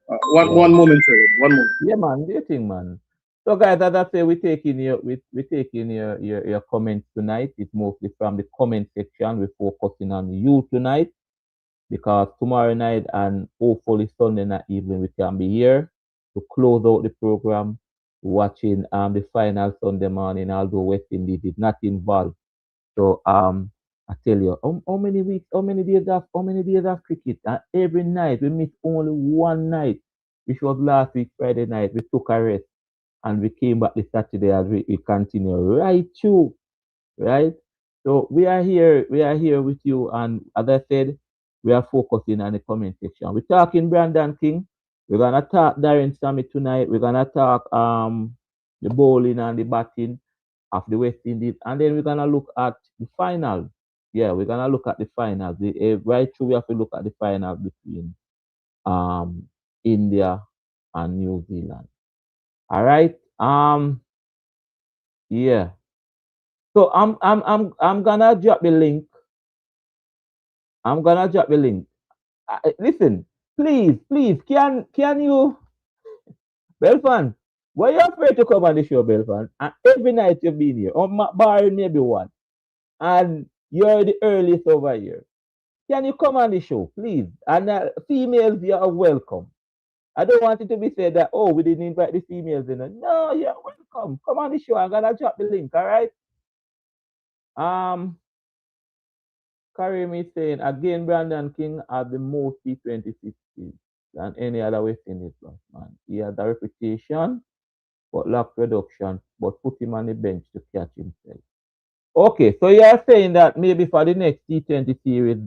yeah. One moment, sorry, one moment. Yeah, man, do you think, man? So, guys, as I say, we taking your comments tonight. It's mostly from the comment section. We're focusing on you tonight because tomorrow night and hopefully Sunday night evening we can be here to close out the program, watching the final Sunday morning. Although West Indies is not involved, so I tell you, how many weeks, how many days of cricket? And every night we miss only one night, which was last week Friday night. We took a rest and we came back this Saturday and we continue right through, right? So we are here with you, and as I said, we are focusing on the comment section. We're talking Brandon King. We're gonna talk Darren Sammy tonight. We're gonna talk the bowling and the batting of the West Indies, and then we're gonna look at the final. Yeah, we're gonna look at the final. Right through, we have to look at the final between um India and New Zealand. All right. Yeah. So I'm gonna drop the link. I'm gonna drop the link. Listen, please, can you, Belfan? Why you afraid to come on the show, Belfan? And every night you've been here, or barring maybe one, and you're the earliest over here. Can you come on the show, please? And females, you are welcome. I don't want it to be said that, oh, we didn't invite the females in. No, you're welcome. Come on the show. I'm gonna drop the link. All right. Um, Karim is saying again, Brandon King had the most T20 60s than any other West Indies batsman. He had a reputation but lack production, but put him on the bench to catch himself. Okay, so you are saying that maybe for the next T20 series,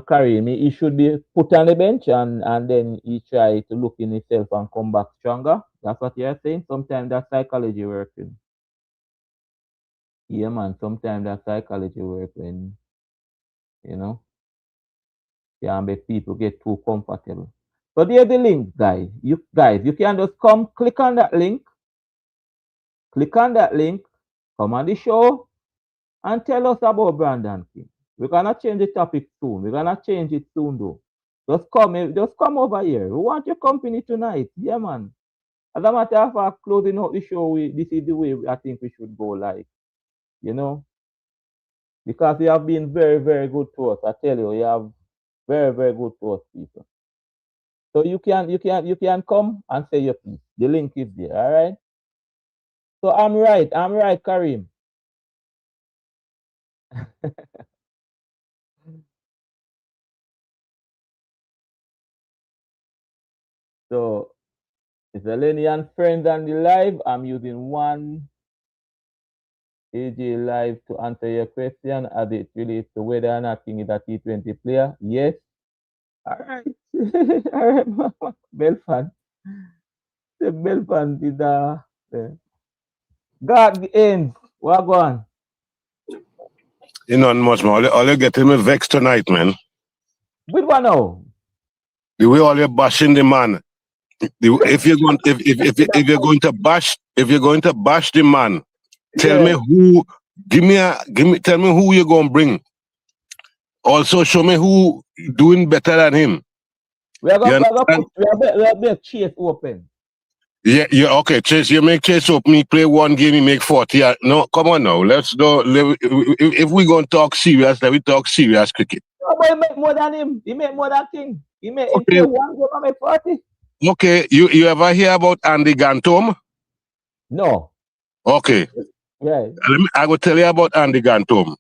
Karim, he should be put on the bench and then he try to look in himself and come back stronger. That's what you're saying. Sometimes that psychology working. Yeah, man. Sometimes that psychology work when you know yeah, make people get too comfortable. So there's the link, you can just come click on that link, come on the show and tell us about Brandon King. We're gonna change the topic soon. We're gonna change it soon though. Just come over here. We want your company tonight. Yeah, man. As a matter of fact, closing out the show, this is the way I think we should go, like, you know, because you have been very, very good to us. I tell you, you have very, very good to us, people. So you can come and say your piece. The link is there, all right? So I'm right, Karim. So it's Eleni and friends on the live. I'm using one AJ live to answer your question as it relates to whether or not King is a T20 player. Yes. All right. All right, Belfan. The Belfan is God the ends. What go on? You know, much more. All you getting me vexed tonight, man. Which one now? The way all you bashing the man. If you're going, if you're going to bash the man, tell me Yeah. who. Tell me who you're going to bring. Also, show me who doing better than him. We are You going to understand? put, we are going to Chase open. Yeah, okay. Chase, you make Chase up. Me play one game, he make 40. No, come on now. Let's do. If we gonna talk serious, then we talk serious cricket. Oh, but he make more than him. He make more than King. He Okay, play one game and make 40. okay. You ever hear about Andy Gantom? No. Okay, Yeah. I will tell you about Andy Gantom.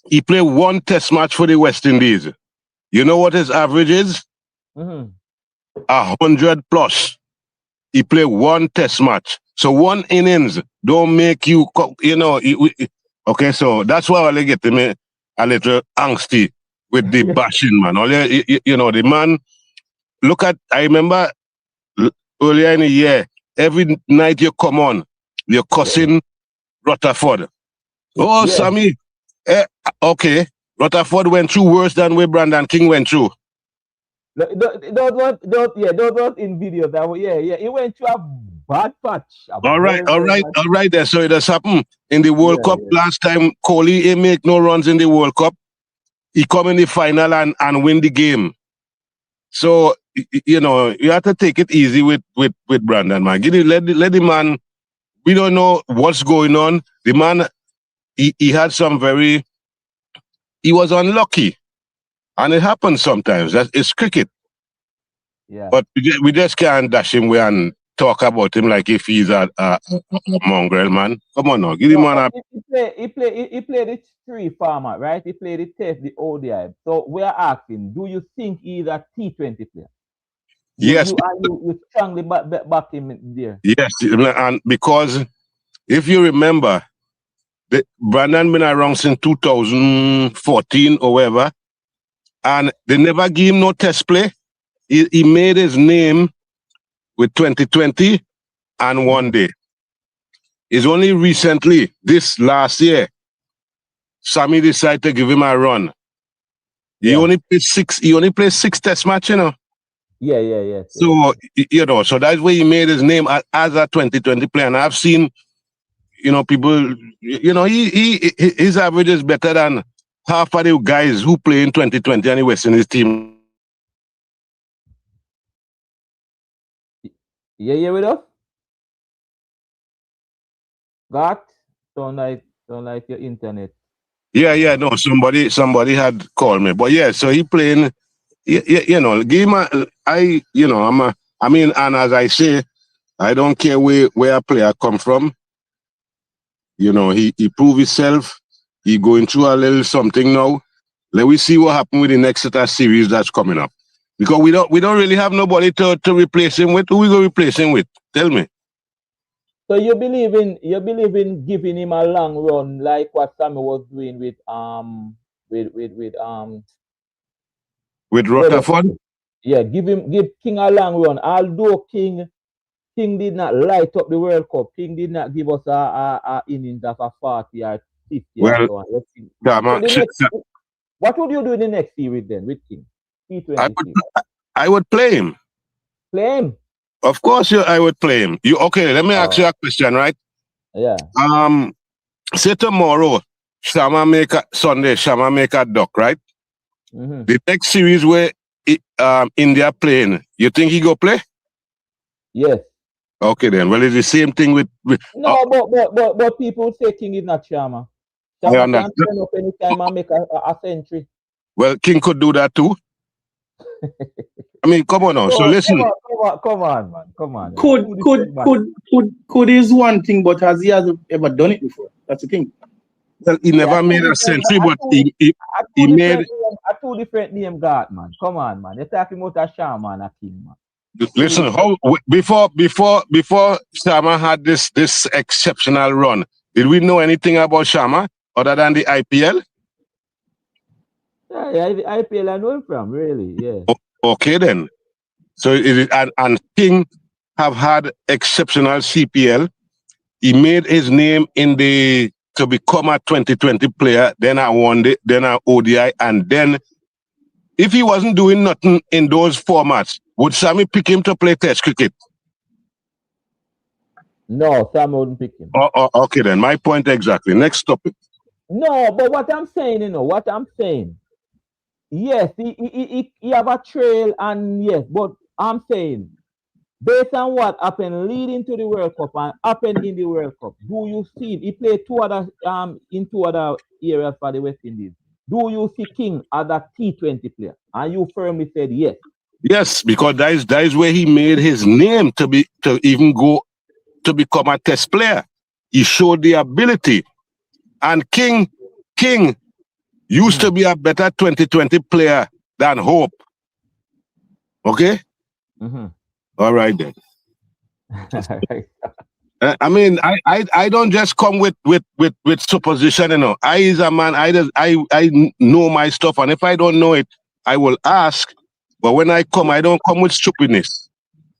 He played one test match for the West Indies. You know what his average is? Mm-hmm. 100 plus. He played one test match. So one innings don't make you, okay, so that's why I get him a little angsty with the bashing, man. The man, I remember earlier in the year, every night you come on, you're cussing Rutherford. Oh, Yeah. Sammy, okay. Rutherford went through worse than where Brandon King went through. Those was in videos. Yeah. He went through a bad patch. All right there. So it has happened in the World Cup last time. Kohli, he make no runs in the World Cup. He come in the final and win the game. So you have to take it easy with Brandon, man. Let the man. We don't know what's going on. The man, he had some he was unlucky, and it happens sometimes. It's cricket. Yeah. But we just can't dash him away and talk about him like if he's a mongrel, man. Come on now, give him one. He played the three format, right? He played the test, the ODI. So we are asking, do you think he's a T20 player? Yes. You strongly back him there. Yes, and because if you remember, Brandon been around since 2014 or whatever, and they never gave him no test play. He made his name with 2020 and one day. It's only recently, this last year, Sammy decided to give him a run. He only played six test matches, you know. Yeah. So, so that's where he made his name as a 2020 player. And I've seen, people, his average is better than half of the guys who play in 2020 and the West Indies team. Yeah, with us? Got? Don't like your internet. Yeah, no, somebody had called me. But yeah, so he playing, game, and as I say, I don't care where a player come from. He proved himself. He going through a little something now. Let me see what happen with the next set of series that's coming up. Because we don't really have nobody to replace him with. Who we gonna replace him with? Tell me. So you believe in giving him a long run like what Sammy was doing with Rutherford? Yeah, give King a long run. Although King did not light up the World Cup, King did not give us a innings of a 40 or 50 well, or so on. What would you do in the next series then with King? T20 I would play him. Play him? Of course, I would play him. Let me ask you a question, right? Yeah. Say tomorrow, Sharma make a duck, right? Mm-hmm. The next series where India playing, you think he go play? Yes. Okay then. Well, it's the same thing with no, but people say King is not Sharma. Sharma can turn up anytime and make a century. Well, King could do that too. I mean, come on now. So listen. Come on, man. Come on. Could is one thing, but has he ever done it before? That's the thing. Well, he never made a century, but he made a two different name guard, man. Come on, man. You're talking about a Sharma and a King, man. Listen, before Sharma had this exceptional run, did we know anything about Sharma other than the IPL? Yeah, the IPL I know him from, really, yeah. Okay then. So and King have had exceptional CPL. He made his name to become a 2020 player, then a one day, then a ODI, and then if he wasn't doing nothing in those formats, would Sammy pick him to play Test cricket? No, Sammy wouldn't pick him. Okay then, my point exactly. Next topic. No, but what I'm saying, yes, he have a trail, and yes, but I'm saying, based on what happened leading to the World Cup and happened in the World Cup, do you see he played in two other areas for the West Indies? Do you see King as a T20 player? And you firmly said yes. Yes, because that is where he made his name to even go to become a test player. He showed the ability. And King used to be a better 2020 player than Hope. Okay? Mm-hmm. All right then. Right. I mean, I don't just come with supposition, you know. I is a man, I know my stuff, and if I don't know it, I will ask. But when I come, I don't come with stupidness.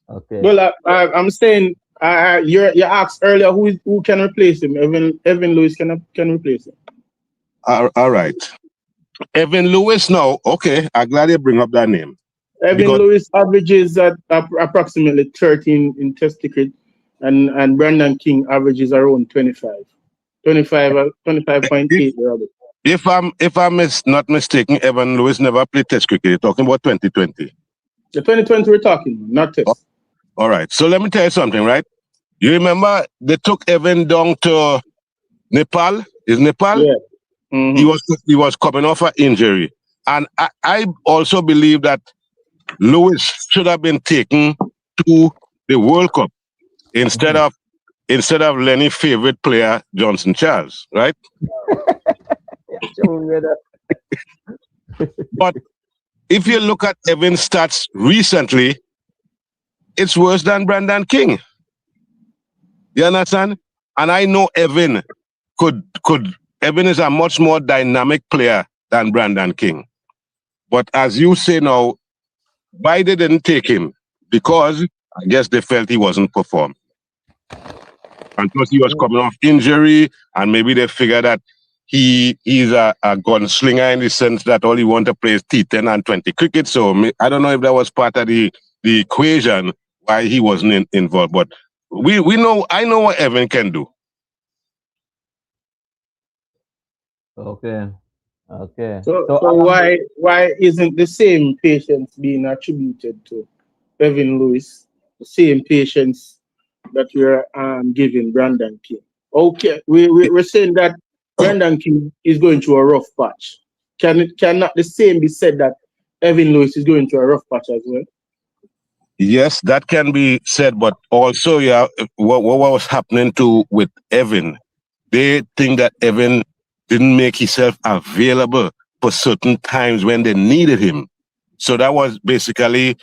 Okay. Well, I'm saying you asked earlier who can replace him. Evan Lewis can replace him. All right. Evan Lewis now, okay, I'm glad you bring up that name. Evan Lewis averages at approximately 13 in test cricket, and Brandon King averages around 25.8. If I'm not mistaken, Evan Lewis never played test cricket. You're talking about 2020. The 2020 we're talking, not test. Oh, all right. So let me tell you something, right? You remember they took Evan down to Nepal? Is Nepal? Yeah. Mm-hmm. He was coming off an injury. And I also believe that Lewis should have been taken to the World Cup instead of Lenny's favorite player, Johnson Charles, right? But if you look at Evan's stats recently, it's worse than Brandon King. You understand? And I know Evan Evan is a much more dynamic player than Brandon King. But as you say now, why they didn't take him? Because I guess they felt he wasn't performing. And plus he was coming off injury, and maybe they figured that he's a gunslinger in the sense that all he wants to play is T10 and 20 cricket. So I don't know if that was part of the equation why he wasn't involved. But I know what Evan can do. Okay. So why isn't the same patience being attributed to Evan Lewis? The same patience that you're giving Brandon King. Okay, we're saying that Brandon King is going through a rough patch. Cannot the same be said that Evan Lewis is going through a rough patch as well? Yes, that can be said, but also, yeah, what was happening with Evan? They think that Evan didn't make himself available for certain times when they needed him. So that was basically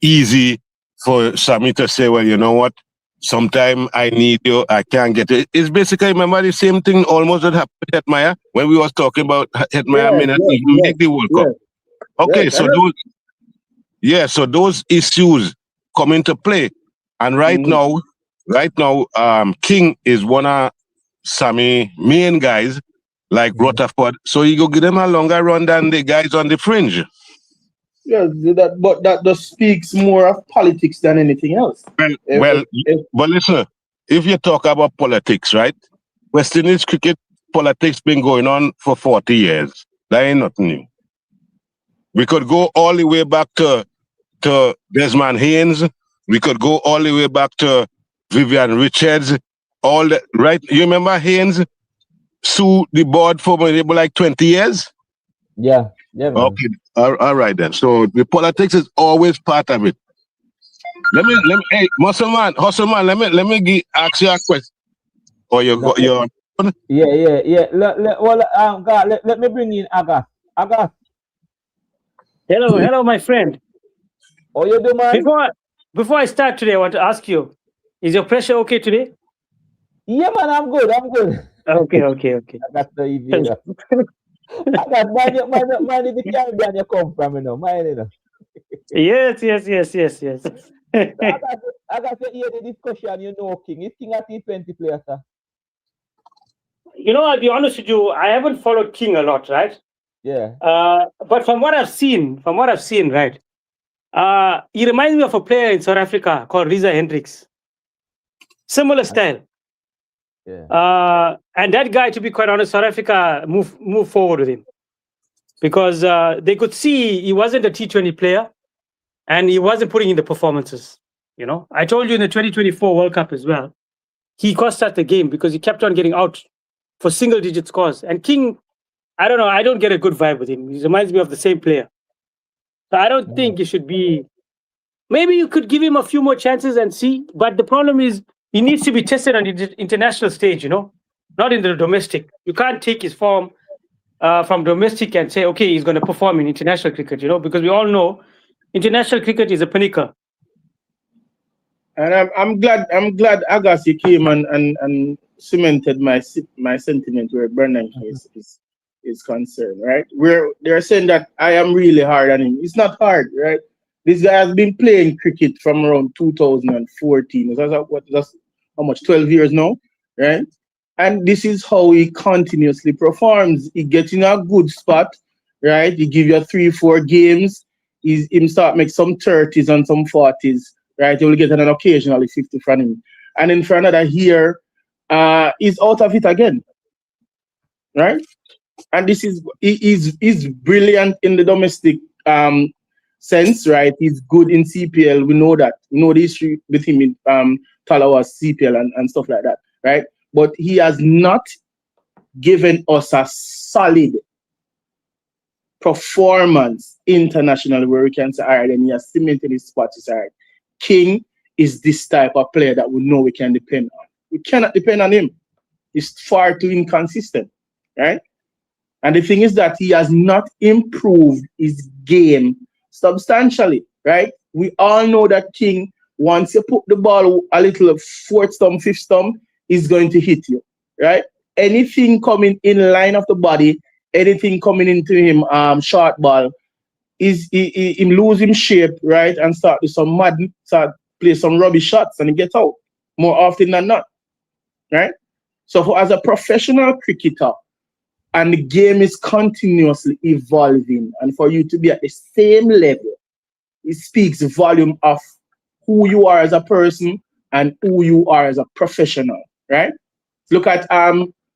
easy for Sammy to say, well, you know what? Sometime I need you, I can't get it. It's basically, remember the same thing almost that happened with Hetmeyer when we was talking about Hetmeyer may not even make the World Cup. Okay, so those issues come into play. And right now, King is one of Sammy main guys like Rutherford. So he go give them a longer run than the guys on the fringe. Yeah, but that just speaks more of politics than anything else. But listen, if you talk about politics, right? West Indies cricket politics been going on for 40 years. That ain't nothing new. We could go all the way back to Desmond Haynes. We could go all the way back to Vivian Richards. Right? You remember Haynes sued the board for like 20 years? Yeah. Man. Okay. All right then. So the politics is always part of it. Let me. Hey, Hustleman, let me ask you a question. Or your. Yeah. Let me bring in Agas. Hello, my friend. How you doing, man? Before I start today, I want to ask you: is your pressure okay today? Yeah, man, I'm good. Okay. That's the easy. I got mind the Caribbean you come from, you know. Mind, you know. Yes. I got to hear the discussion, you know, King. Is King a T20 player, sir? You know, I'll be honest with you, I haven't followed King a lot, right? Yeah. But from what I've seen, right? He reminds me of a player in South Africa called Riza Hendricks. Similar style. Yeah. And that guy, to be quite honest, South Africa move forward with him. because they could see he wasn't a T20 player and he wasn't putting in the performances. You know, I told you in the 2024 World Cup as well, he cost us the game because he kept on getting out for single-digit scores. And King, I don't know, I don't get a good vibe with him. He reminds me of the same player. So I don't think it should be. Maybe you could give him a few more chances and see. But the problem is he needs to be tested on the international stage, you know, not in the domestic. You can't take his form from domestic and say, okay, he's going to perform in international cricket, you know, because we all know international cricket is a pinnacle. And I'm glad Agassi came and cemented my sentiment where Brendan is concerned, right? Where they're saying that I am really hard on him. It's not hard, right? This guy has been playing cricket from around 2014. That's how much? 12 years now, right? And this is how he continuously performs. He gets in a good spot, right? He give you 3-4 games. He start make some 30s and some 40s, right? You will get an occasionally 50 from him. And then for another year, he's out of it again, right? And this is he's brilliant in the domestic sense, right? He's good in CPL. We know that. We know the history with him in Talawa's CPL and stuff like that, right? But he has not given us a solid performance internationally where we can say, all right, and he has cemented his spot. All right, King is this type of player that we know we can depend on. We cannot depend on him. He's far too inconsistent, right? And the thing is that he has not improved his game substantially, right? We all know that King, once you put the ball a little fourth stump, fifth stump, is going to hit you, right? Anything coming in line of the body, anything coming into him, short ball, he losing shape, right? And start play some rubbish shots and he gets out more often than not, right? So as a professional cricketer, and the game is continuously evolving, and for you to be at the same level, it speaks volume of who you are as a person and who you are as a professional, right? Look at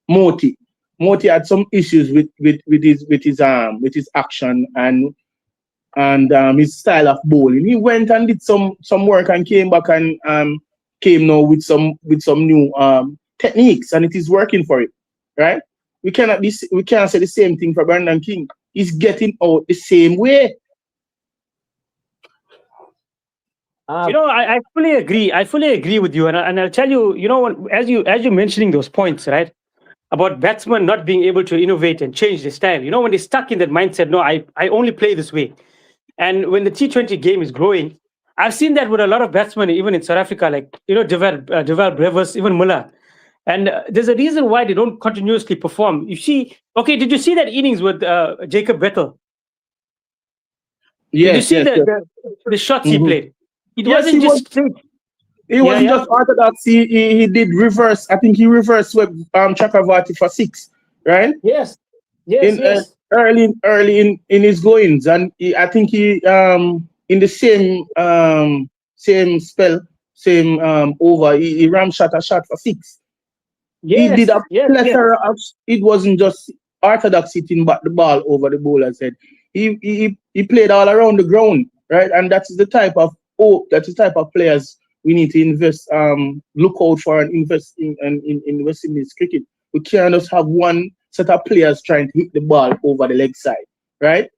Moti. Moti had some issues with his action and his style of bowling. He went and did some work and came back and came now with some new techniques, and it is working for it, right? We can't say the same thing for Brendan King. He's getting out the same way. You know, I fully agree. I fully agree with you, and I'll tell you. You know, as you're mentioning those points, right, about batsmen not being able to innovate and change their style. You know, when they're stuck in that mindset, no, I only play this way. And when the T20 game is growing, I've seen that with a lot of batsmen, even in South Africa, like Deval Brevis, even Muller. And there's a reason why they don't continuously perform. You see, okay, did you see that innings with Jacob Vettel? Yes, did you see the shots he played? It wasn't just straight. He wasn't just orthodox. He did reverse. I think he reversed with Chakravarti for 6, right? Yes. Early in his goings, and I think he in the same spell, same over, he ramshot a shot for 6. Yes, he did a plethora of. It wasn't just orthodox hitting back the ball over the bowler's head. He played all around the ground, right? And that's the type of players we need to invest, look out for and invest in West Indies cricket. We can't just have one set of players trying to hit the ball over the leg side, right?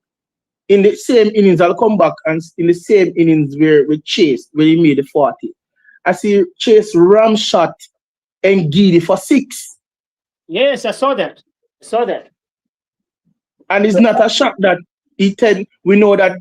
In the same innings, I'll come back, and in the same innings where Chase, where he made the 40, I see Chase ram shot and Giddy for 6. Yes, I saw that. And it's not a shot that we know that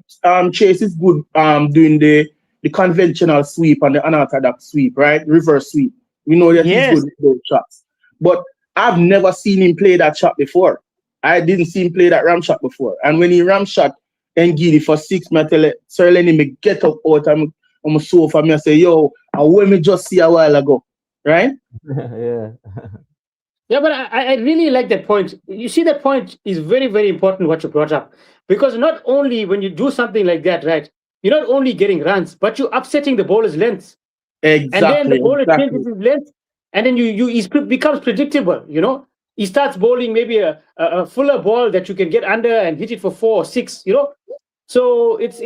Chase is good doing the conventional sweep and the unorthodox sweep, right? Reverse sweep. We know that he's good with those shots. But I've never seen him play that shot before. I didn't see him play that ram shot before. And when he ram shot and Giddy for 6, I tell Sir Lenny, me get up out on my sofa, me say, yo, I want me just see a while ago, right? Yeah, but I really like that point. You see, that point is very, very important what you brought up. Because not only when you do something like that, right, you're not only getting runs, but you're upsetting the bowler's length. Exactly. And then the bowler changes his length, and then he becomes predictable, you know. he starts bowling maybe a fuller ball that you can get under and hit it for 4 or 6, you know. So it's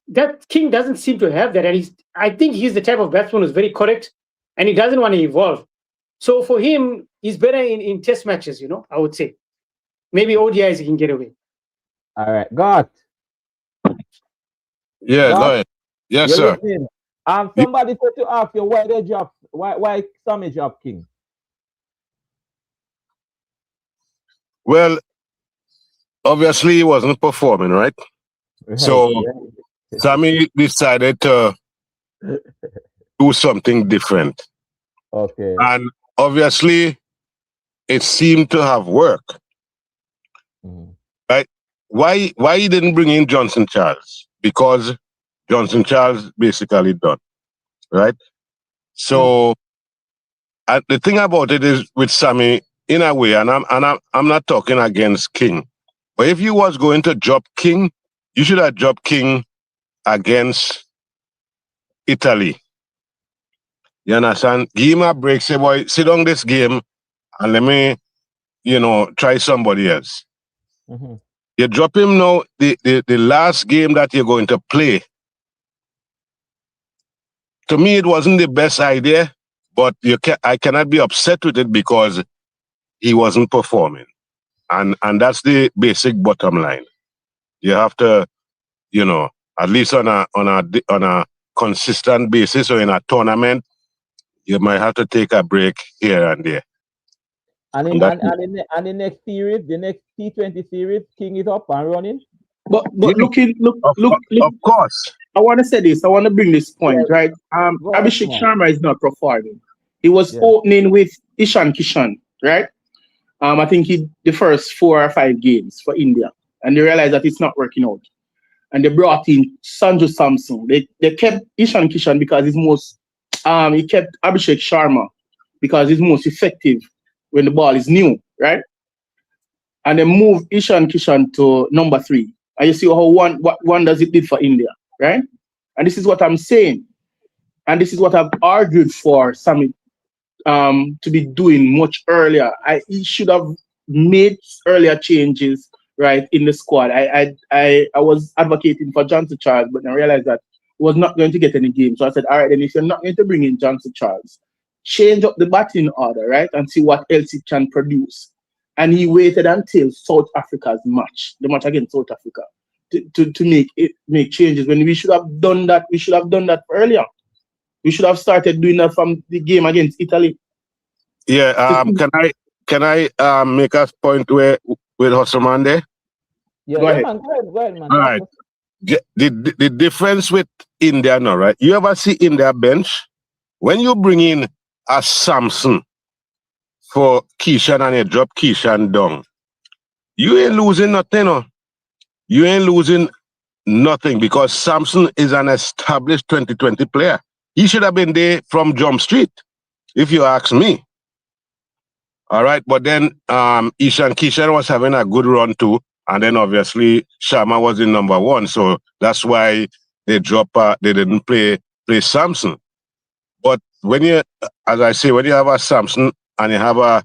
that King doesn't seem to have that, and I think he's the type of batsman who's very correct, and he doesn't want to evolve. So for him, he's better in test matches, you know, I would say. Maybe ODIs he can get away. All right, God. Yeah, God, go ahead. Yes, you're sir. listening. Somebody said to ask you why they drop, why Sammy drop King. Well, obviously he wasn't performing, right? Right. So Yeah. Sammy decided to do something different. Okay. And obviously it seemed to have worked. Mhm. Right? Why he didn't bring in Johnson Charles? Because Johnson Charles basically done. Right? So and the thing about it is with Sammy, in a way, and I'm not talking against King, but if you was going to drop King, you should have dropped King against Italy. You understand? Give him a break. Say, boy, sit on this game and let me, try somebody else. Mhm. You drop him now, the last game that you're going to play. To me, it wasn't the best idea, but I cannot be upset with it because he wasn't performing. And that's the basic bottom line. You have to, at least on a consistent basis or in a tournament, you might have to take a break here and there. And And that, the next series, the next T20 series, King is up and running. But Yeah, look. of course. I want to say this. I want to bring this point, Yeah. right? Go on, Abhishek man. Sharma is not performing. He was Yeah. opening with Ishan Kishan, right? I think the first 4 or 5 games for India, and they realized that it's not working out. And they brought in Sanju Samson. They kept Ishan Kishan because he's most. He kept Abhishek Sharma because he's most effective when the ball is new, right? And they moved Ishan Kishan to number 3. And you see what wonders it did for India, right? And this is what I'm saying. And this is what I've argued for Sammy to be doing much earlier. He should have made earlier changes, right, in the squad. I was advocating for Johnson Charles, but I realized that he was not going to get any games. So I said, all right, then if you're not going to bring in Johnson Charles, change up the batting order, right, and see what else he can produce. And he waited until South Africa's match, the match against South Africa, to make changes. When we should have done that, earlier. We should have started doing that from the game against Italy. Yeah. Can I make a point with Hosserman there? Yeah, Go ahead. man. Go ahead, man. All right. The difference with India now, right? You ever see India bench? When you bring in a Samson for Kishan and you drop Kishan down, you ain't losing nothing, no? You ain't losing nothing because Samson is an established 2020 player. He should have been there from Jump Street, if you ask me. All right, but then Ishan Kishan was having a good run too, and then obviously Sharma was in number 1, so that's why they they didn't play Samson. But when you, as I say, when you have a Samson and you have a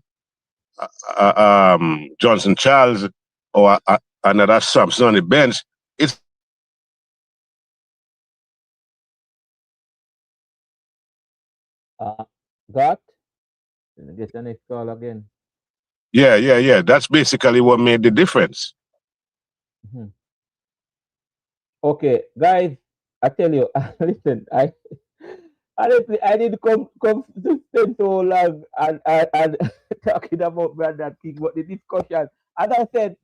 Johnson Charles or another Samson on the bench, it's Got? Get the next call again. yeah. That's basically what made the difference. Mhm. Okay, guys, I tell you, listen, honestly, I didn't come to spend so long and talking about Brandon King, but the discussion, as I said,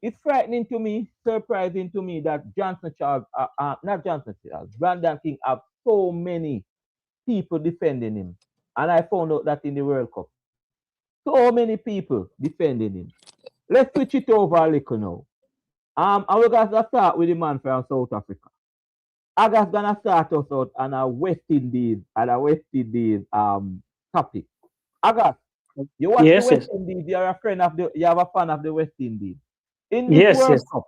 it's frightening to me, surprising to me that not Johnson Charles, Brandon King have so many people defending him. And I found out that in the World Cup. So many people defending him. Let's switch it over a little now. And we're going to start with the man from South Africa. I'm just gonna start us out on a West Indies topic. August, you watch the Yes, West yes. Indies, you have a fan of the West Indies. In this Yes, World yes. Cup,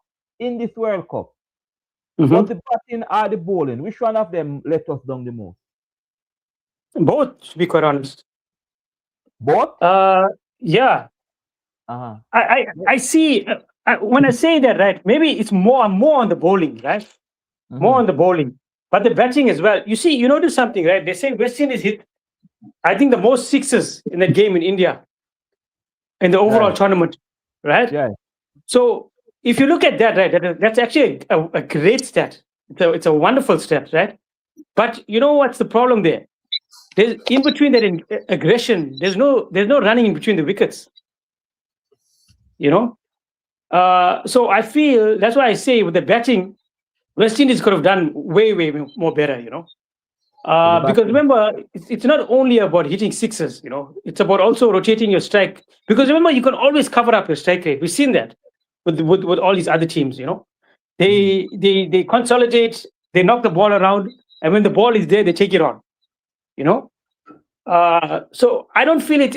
Mhm. was the batting or the bowling? Which one of them let us down the most? Both, to be quite honest. Both? Yeah. I see. When I say that, right, maybe it's more on the bowling, right? More on the bowling, but the batting as well. You see, you notice something, right? They say West Indies hit, I think, the most sixes in that game in India in the overall tournament, right? Yeah. So if you look at that, right, that's actually a great stat. It's a wonderful stat, right? But you know what's the problem there? There's in between that aggression. There's no running in between the wickets. You know, so I feel that's why I say with the batting, West Indies could have done way more better. You know, because remember, it's not only about hitting sixes. You know, it's about also rotating your strike. Because remember, you can always cover up your strike rate. We've seen that with all these other teams. You know, they consolidate, they knock the ball around, and when the ball is there, they take it on. You know, so I don't feel it's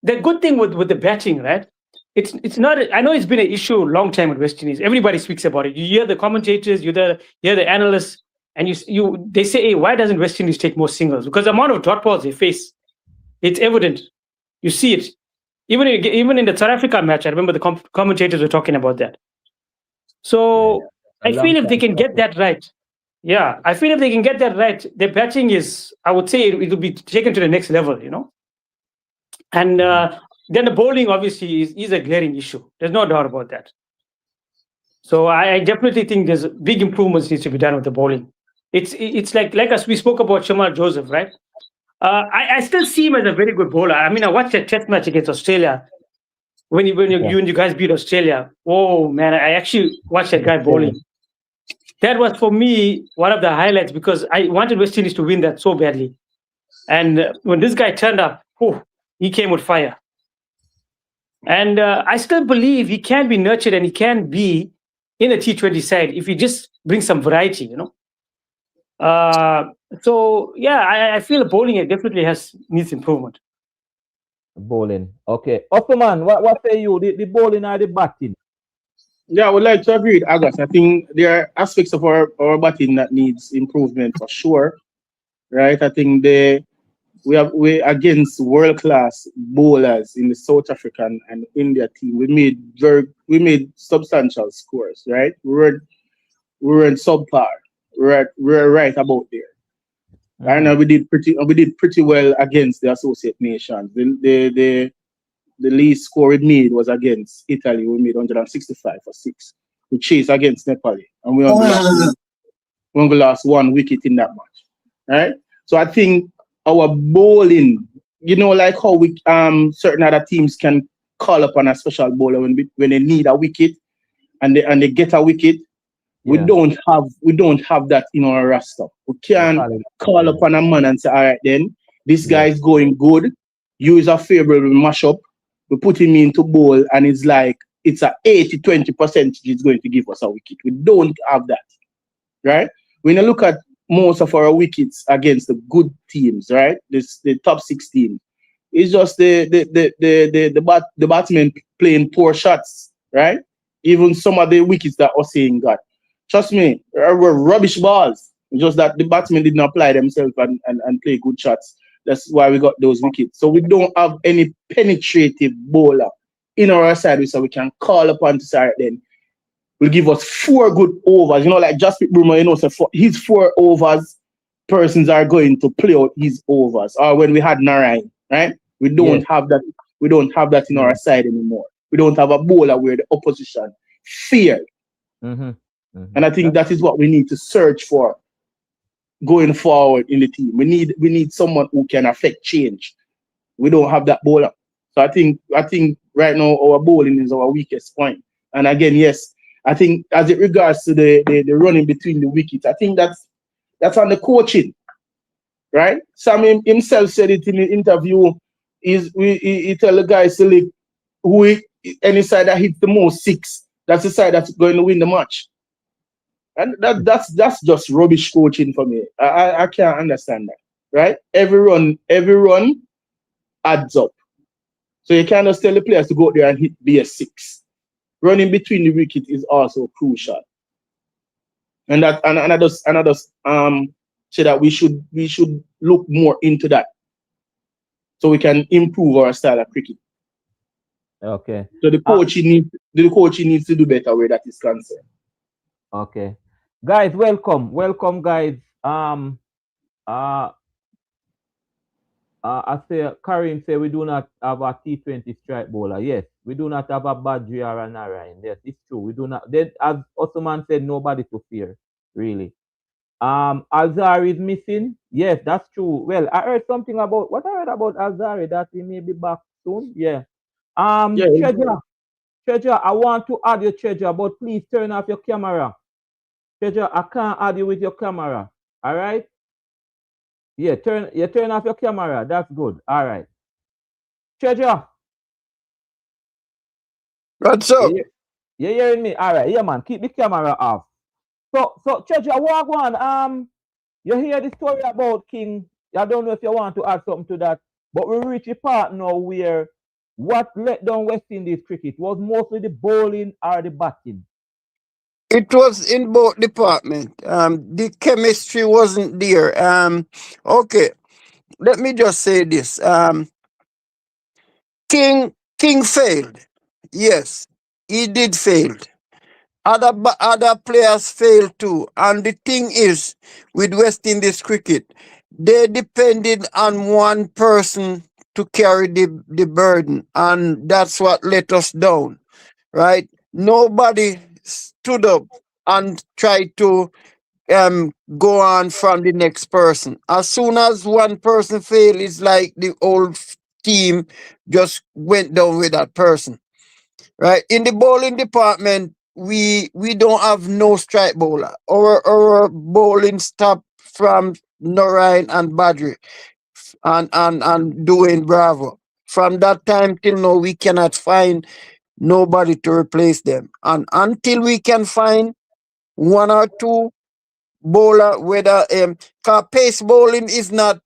the good thing with the batting, right? It's not. I know it's been an issue a long time with West Indies. Everybody speaks about it. You hear the commentators, you hear the analysts, and they say, "Hey, why doesn't West Indies take more singles?" Because the amount of dot balls they face, it's evident. You see it. Even in the South Africa match, I remember the commentators were talking about that. So I feel if they can get that right, I feel if they can get that right, their batting is, I would say, it will be taken to the next level, you know. And then the bowling obviously is a glaring issue. There's no doubt about that. So I definitely think there's big improvements needs to be done with the bowling. It's like as we spoke about Sharma Joseph, right? I still see him as a very good bowler. I mean, I watched that test match against Australia when you guys beat Australia. Oh man, I actually watched that guy bowling. That was for me one of the highlights because I wanted West Indies to win that so badly. And when this guy turned up, he came with fire. And I still believe he can be nurtured and he can be in the T20 side if he just brings some variety, you know. So yeah, I feel bowling definitely needs improvement. Bowling, okay. Upperman, what say you? The bowling or the batting? Yeah, I would like to agree with Agas. I think there are aspects of our batting that needs improvement for sure, right? I think we against world class bowlers in the South African and India team. We made substantial scores, right? We were in subpar. We're right about there. And we did pretty well against the associate nations. The least score we made was against Italy. We made 165 for 6. We chased against Nepal, and we only lost 1 wicket in that match, right? So I think our bowling, you know, like how we certain other teams can call upon a special bowler when they need a wicket, and they get a wicket. We don't have that in our roster. We can't call upon a man and say, all right, then this guy is going good. Use a favorable mashup. We put him into bowl, and it's like it's a 80-20% he's going to give us a wicket. We don't have that, right? When you look at most of our wickets against the good teams, right? The top 6 teams, it's just the batsmen playing poor shots, right? Even some of the wickets that Hussein got. Trust me, were rubbish balls. Just that the batsmen didn't apply themselves and play good shots. That's why we got those wickets. So we don't have any penetrative bowler in our side, so we can call upon to say, then will give us 4 good overs. You know, like Jasprit Bruma, you know, so for his 4 overs, persons are going to play out his overs. Or when we had Narayan, right? We don't have that. We don't have that in our side anymore. We don't have a bowler where the opposition feared. And I think that is what we need to search for going forward in the team. We need someone who can affect change. We don't have that bowler. So I think right now our bowling is our weakest point. And again, yes, I think as it regards to the running between the wickets, I think that's on the coaching, right? Sammy himself said it in the interview. He tell the guys to look any side that hits the most 6, that's the side that's going to win the match. And that's just rubbish coaching for me. I can't understand that, right? Every run adds up. So you can't just tell the players to go out there and hit BS6. Running between the wicket is also crucial. And I just say that we should look more into that, so we can improve our style of cricket. Okay. So the coach needs to do better where that is concerned. Okay. Guys, welcome. Welcome, guys. I say Karim say we do not have a T20 strike bowler. Yes, we do not have a Badri or a Narayan. Yes, it's true. We do not. Then, as Osman said, nobody to fear, really. Azari is missing. Yes, that's true. Well, I heard something about what I heard about Azari that he may be back soon. Yeah. Yeah. Treasure, I want to add your treasure, but please turn off your camera. Treasure, I can't add you with your camera. All right. Yeah, turn off your camera. That's good. All right. Treasure, What's up? you hearing me? All right. Yeah, man. Keep the camera off. So Treasure, what one? You hear the story about King? I don't know if you want to add something to that, but we reach a part now where what let down West Indies cricket was mostly the bowling or the batting. It was in both departments. The chemistry wasn't there. Okay, let me just say this. King failed. Yes, he did fail. Other players failed too. And the thing is, with West Indies cricket, they depended on one person to carry the burden, and that's what let us down. Right? Nobody stood up and tried to go on from the next person. As soon as one person failed, it's like the whole team just went down with that person. Right? In the bowling department, we don't have no strike bowler. Our bowling stop from Narayan and Badri and Dwayne Bravo. From that time till now, we cannot find nobody to replace them. And until we can find one or two bowler, whether 'cause pace bowling is not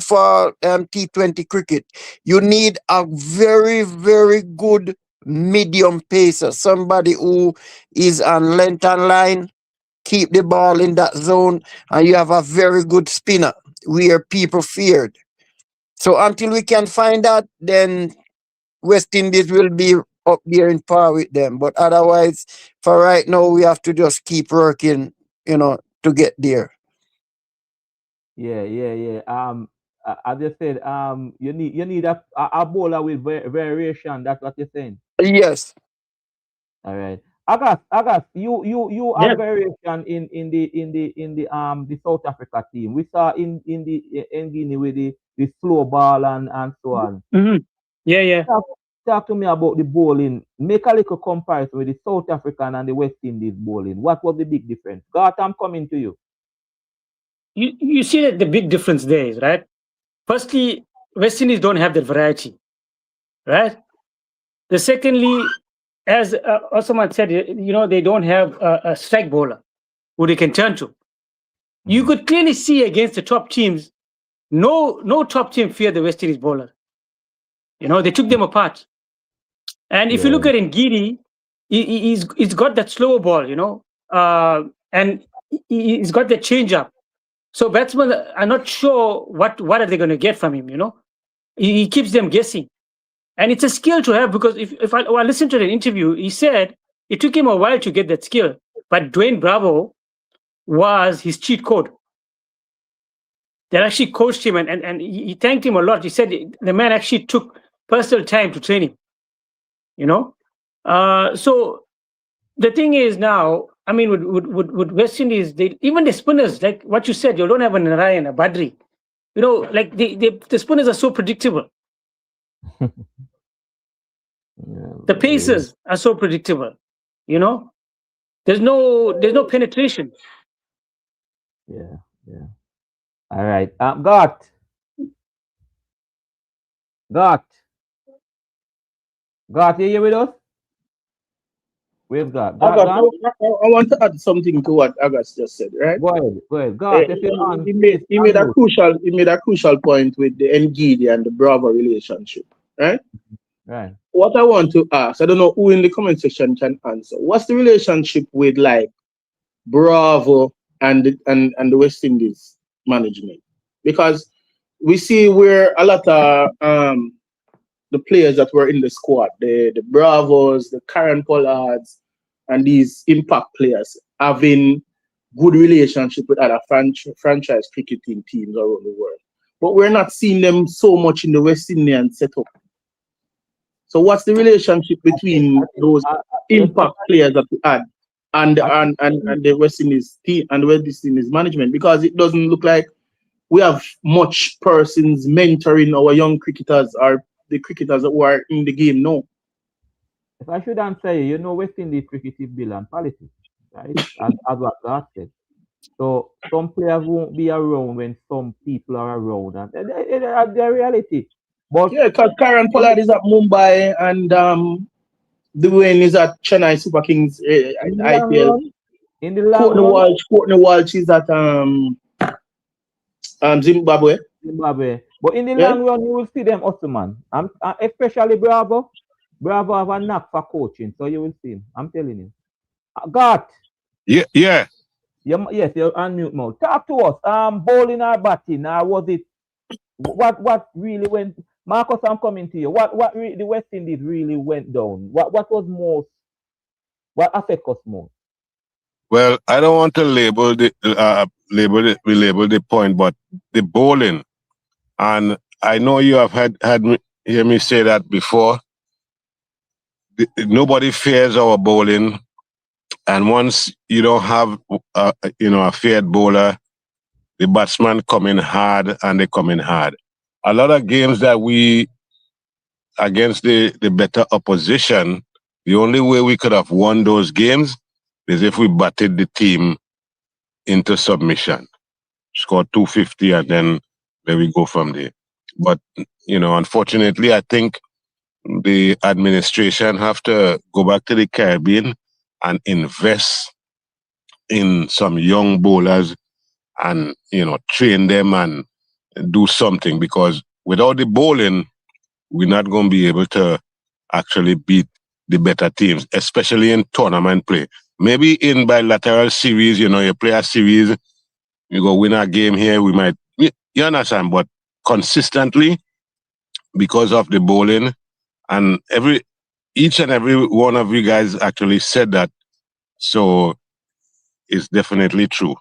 for T20 cricket. You need a very, very good medium pacer, somebody who is on length and line, keep the ball in that zone, and you have a very good spinner where people feared. So until we can find that, then West Indies will be up there in par with them. But otherwise, for right now, we have to just keep working, to get there. Yeah. As you said, you need a bowler with variation. That's what you're saying. Yes. All right. Agas, you Yeah. have variation in the South Africa team. We saw in Guinea with the slow ball and so on. Yeah. Talk to me about the bowling. Make a little comparison with the South African and the West Indies bowling. What was the big difference? God, I'm coming to you. You see that the big difference there is, right? Firstly, West Indies don't have that variety, right? The secondly, as Osman said, they don't have a strike bowler who they can turn to. You could clearly see against the top teams, no top team feared the West Indies bowler. They took them apart. And if you look Yeah. at Ngidi, he's got that slow ball, and he's got that change up. So batsmen are not sure what are they going to get from him. He keeps them guessing, and it's a skill to have because if I listened to an interview, he said it took him a while to get that skill, but Dwayne Bravo was his cheat code. They actually coached him, and he thanked him a lot. He said the man actually took personal time to train him. So the thing is now, I mean, with West Indies, even the spinners, like what you said, you don't have a Narayan, a Badri. Like the spinners are so predictable. The paces are so predictable. There's no penetration. Yeah. All right. Got. You here with us? Where's God? I want to add something to what Agas just said, right? Go ahead. God, if you're on, He made a crucial point with the Ngidi and the Bravo relationship, right? Right. What I want to ask, I don't know who in the comment section can answer. What's the relationship with like Bravo and the West Indies management? Because we see where a lot of the players that were in the squad, the Bravos, the Karen Pollards, and these impact players having good relationship with other franchise cricketing teams around the world. But we're not seeing them so much in the West Indian setup. So what's the relationship between those impact players that we had and the West Indies team and the West Indies management? Because it doesn't look like we have much persons mentoring our young cricketers or the cricketers who are in the game now. If I should answer you, West Indies cricket is bill and politics, right? As what God said. So some players won't be around when some people are around, and that's the reality. But yeah, because Karen Pollard is at Mumbai and Dwayne is at Chennai Super Kings in the long IPL. run, in the long run, Courtney Walsh is at Zimbabwe. But in the long run, you will see them also, man. Especially Bravo. Bravo have a knack for coaching, so you will see him. I'm telling you. God. Yeah. Yes, you're unmute mode. Talk to us. Bowling or batting? Was it what really went? Marcus, I'm coming to you. What the West Indies really went down? What was most? What affect us most? Well, I don't want to label the point, but the bowling, and I know you have hear me say that before. Nobody fears our bowling, and once you don't have a feared bowler, the batsmen come in hard, and they come in hard. A lot of games that we against the better opposition, the only way we could have won those games is if we batted the team into submission, score 250, and then we go from there. But unfortunately, I think the administration have to go back to the Caribbean and invest in some young bowlers and train them and do something, because without the bowling, we're not going to be able to actually beat the better teams, especially in tournament play. Maybe in bilateral series, you play a series, you go win a game here, we might, you understand, but consistently, because of the bowling, and each and every one of you guys actually said that, so it's definitely true.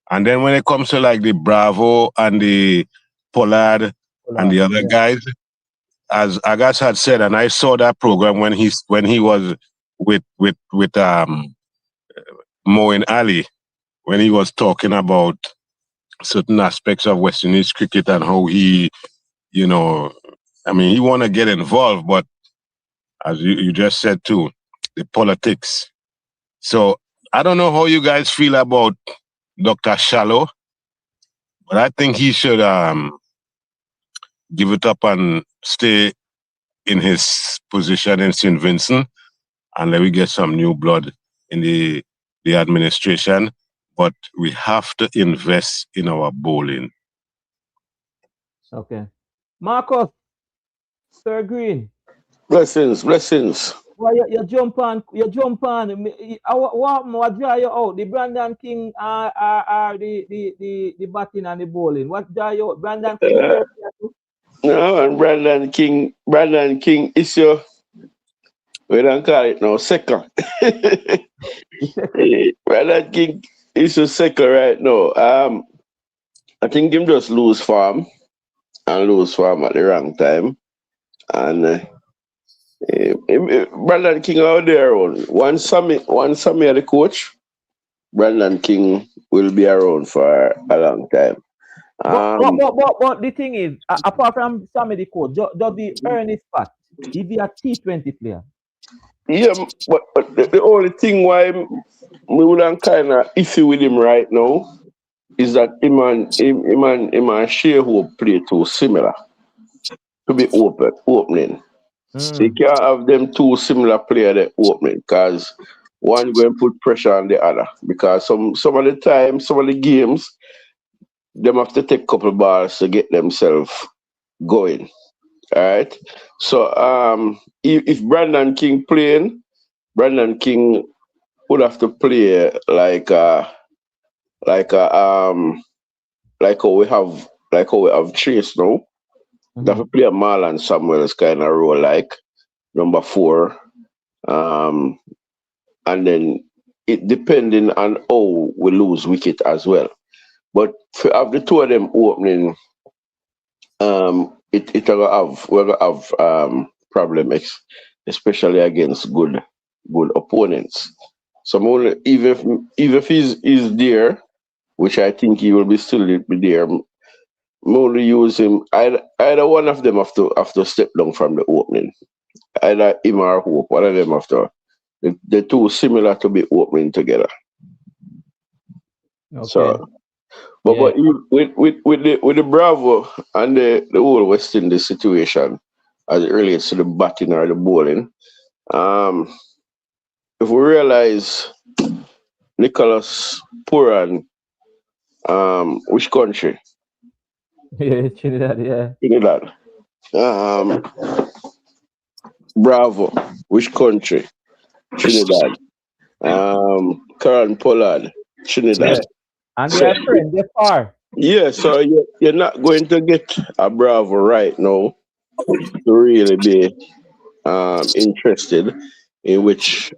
And then when it comes to like the Bravo and the Pollard and the other guys, as Agas had said, and I saw that program when he was with Moeen Ali, when he was talking about certain aspects of West Indies cricket and how he, he want to get involved, but as you just said too, the politics. So I don't know how you guys feel about Dr. Shallow, but I think he should give it up and stay in his position in St. Vincent, and let me get some new blood in the administration. But we have to invest in our bowling. Okay. Marcus, Sir Green. Blessings. Well, you jump on. What draw you out? The Brandon King the batting and the bowling. What draw you out? Brandon King is out there too? No, and Brandon King is your, we don't call it now, second. Brandon King is your second right now. I think him just lose form at the wrong time. And Brandon King out there around. One Sammy are the coach, Brandon King will be around for a long time. But the thing is, apart from Sammy the coach, does he earn his spot? Is he a T20 player? Yeah, but the only thing why we wouldn't kind of iffy with him right now is that him and Shea who play too similar to be opening. So you can't have them two similar players opening, because one going to put pressure on the other. Because some of the time, some of the games, them have to take a couple balls to get themselves going. All right. So if Brandon King playing, Brandon King would have to play like how we have Chase now. That we play a Marlon Samuels kind of role like number 4. And then it depending on how we lose wicket as well. But for have the two of them opening, we're gonna have problem, especially against good opponents. So even if he's there, which I think he will be still be there, only use him. Either one of them have to step down from the opening. Either him or Hope. One of them have to. The two similar to be opening together. Okay. So, but with the Bravo and the whole West Indies situation as it relates to the batting or the bowling, if we realize Nicholas Puran, which country? Yeah, Trinidad, yeah. Trinidad. Bravo, which country? Trinidad. Karen Pollard, Trinidad. Yeah. And they are friends, they're far. Yeah, so you're not going to get a Bravo right now to really be interested, in which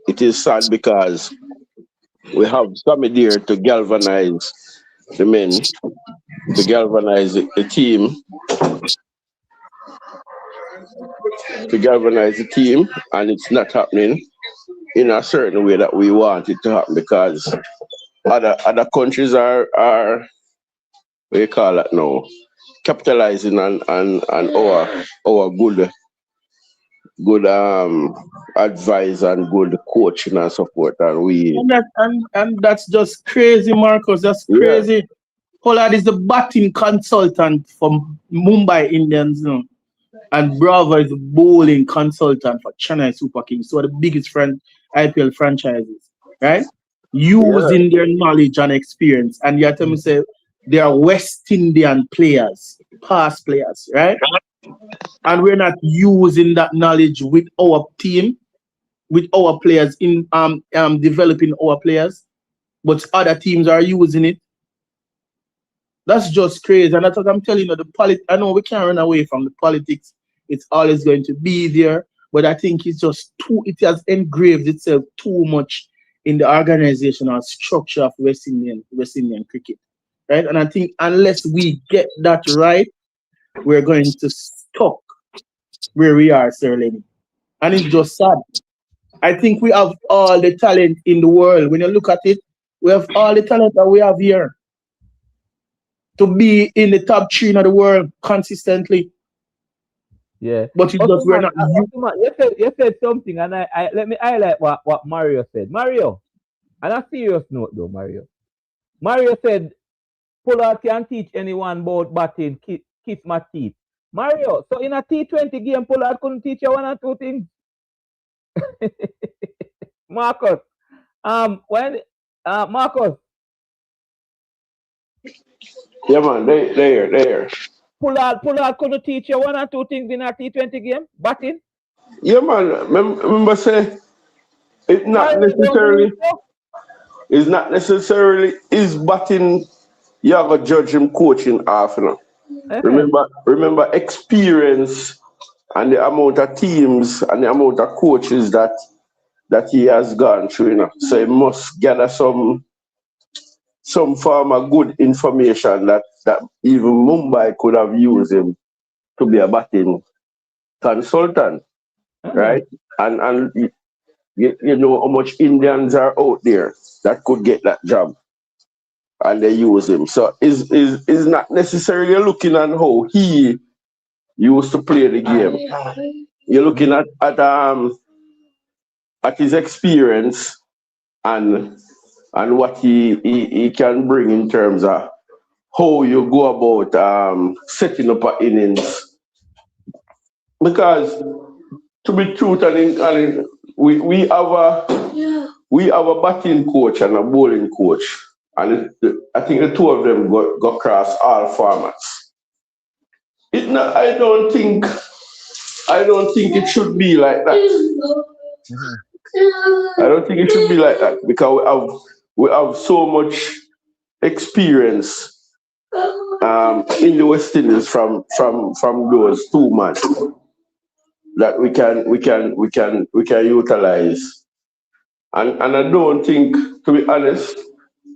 it is sad because we have Sammy there to galvanize the men, to galvanize the team, and it's not happening in a certain way that we want it to happen because other countries are what do you call it now, capitalizing on our good advice and good coaching and support, and we and that's just crazy, Marcus. That's crazy. Pollard is the batting consultant for Mumbai Indians, you know, and Bravo is the bowling consultant for Chennai Super Kings, so the biggest IPL franchises, right? Using their knowledge and experience, and you tell me say they are West Indian players, past players, right? And we're not using that knowledge with our team, with our players in developing our players, but other teams are using it. That's just crazy, and that's what I'm telling you. I know we can't run away from the politics. It's always going to be there, but I think it's just it has engraved itself too much in the organizational structure of West Indian cricket, right? And I think unless we get that right, we're going to stuck where we are, Sir Lenny. And it's just sad. I think we have all the talent in the world. When you look at it, we have all the talent that we have here to be in the top 3 of the world consistently. Yeah. But we're not. You said something, and I let me highlight what Mario said. Mario, on a serious note though, Mario said Pollard can teach anyone about batting, kiss my teeth. Mario, so in a T20 game, Pollard couldn't teach you 1 or 2 things. Marcus, Marcus. Yeah, man, they here. Pollard couldn't teach you 1 or 2 things in a T20 game, batting. Yeah, man. Remember, say it's not necessarily is batting. You have a judge him coaching half, you know. Remember experience and the amount of teams and the amount of coaches that he has gone through, you know. So he must gather some form of good information that even Mumbai could have used him to be a batting consultant, right? And you know how much Indians are out there that could get that job, and they use him. So is not necessarily looking at how he used to play the game. You're looking at his experience and what he can bring in terms of how you go about setting up an innings. Because to be truthful, we have a batting coach and a bowling coach, and I think the two of them go across all formats. I don't think it should be like that. I don't think it should be like that because we have so much experience in the West Indies from those two man that we can utilize. And I don't think, to be honest,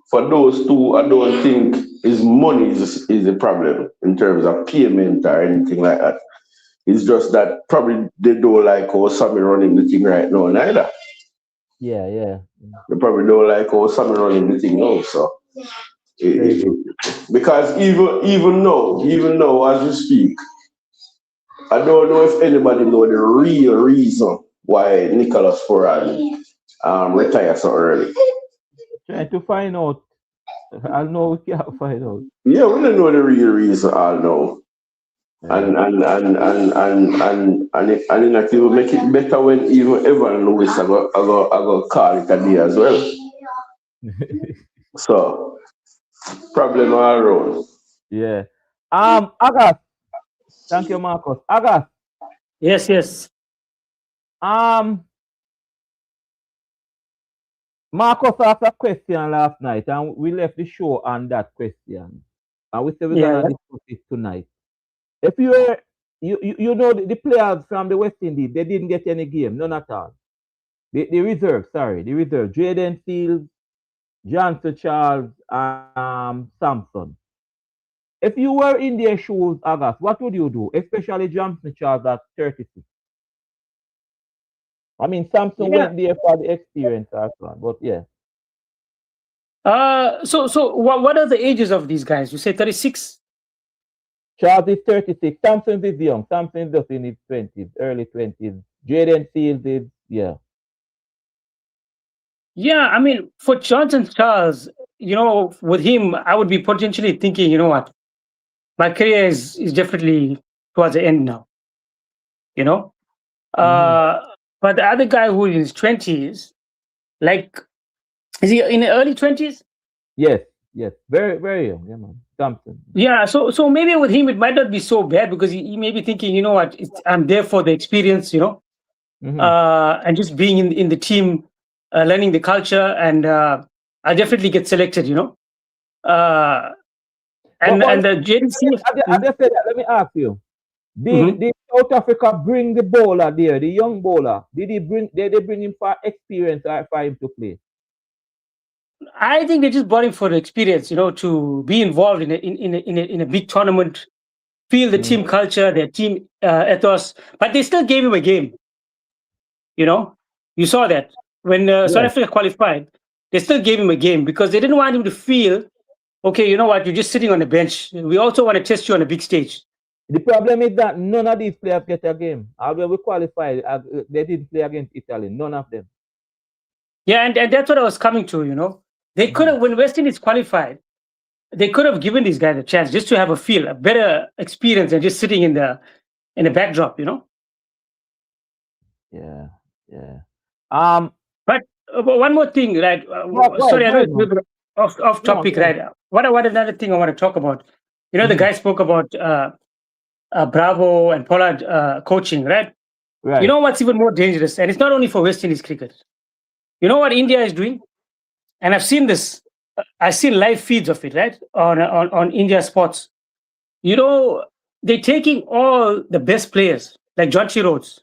for those two, I don't think is money is the problem in terms of payment or anything like that. It's just that probably they don't like how Sammy running the thing right now neither. Yeah. They probably don't like how Sammy running the thing now. So Very good. because even now as we speak, I don't know if anybody know the real reason why Nicholas Foran retired so early. Trying to find out. I know we can't find out. Yeah, we don't know the real reason all now. Yeah. And it will make it better when even Evan Lewis I go call it a day as well. So problem all around. Yeah. Agas. Thank you, Marcus. Agas. Yes. Marcus asked a question last night, and we left the show on that question. And we said we're Yeah. gonna discuss it tonight. If you were, you know the players from the West Indies, they didn't get any game, none at all. The reserve, sorry, the reserve. Jaden Fields, Johnson Charles, Sampson. If you were in their shoes, Agas, what would you do? Especially Johnson Charles at 36. I mean, Sampson Yeah. went there for the experience as well, but yeah. So what are the ages of these guys? You say 36? Charles is 36. Sampson is young. Sampson is just in his 20s, early 20s. Jaden Fields is, yeah. Yeah, I mean, for Johnson Charles, with him, I would be potentially thinking, you know what, my career is definitely towards the end now. But the other guy who is in his 20s, like, is he in the early 20s? Yes. Very, very young. Yeah, man. Sampson. Yeah, so maybe with him, it might not be so bad because he may be thinking, you know what, I'm there for the experience, and just being in the team, learning the culture, and I definitely get selected, And the JDC. I just said that. Let me ask you. Did South Africa bring the bowler there, the young bowler? Did they bring him for experience or for him to play? I think they just brought him for the experience, to be involved in a big tournament, feel the team culture, their team ethos. But they still gave him a game. You saw that when South Africa qualified, they still gave him a game because they didn't want him to feel, okay, you know what, you're just sitting on the bench. We also want to test you on a big stage. The problem is that none of these players get a game. Although we qualified, they didn't play against Italy. None of them. Yeah, and that's what I was coming to. They could have, when West Indies qualified, they could have given these guys a chance just to have a feel, a better experience than just sitting in the backdrop, Yeah. But one more thing, right? Sorry, I know it's a bit off topic, right? What another thing I want to talk about? The guy spoke about Bravo and Pollard coaching, right? Right. You know what's even more dangerous? And it's not only for West Indies cricket. You know what India is doing? And I've seen this. I've seen live feeds of it, right? On India Sports. They're taking all the best players, like Jonty Rhodes,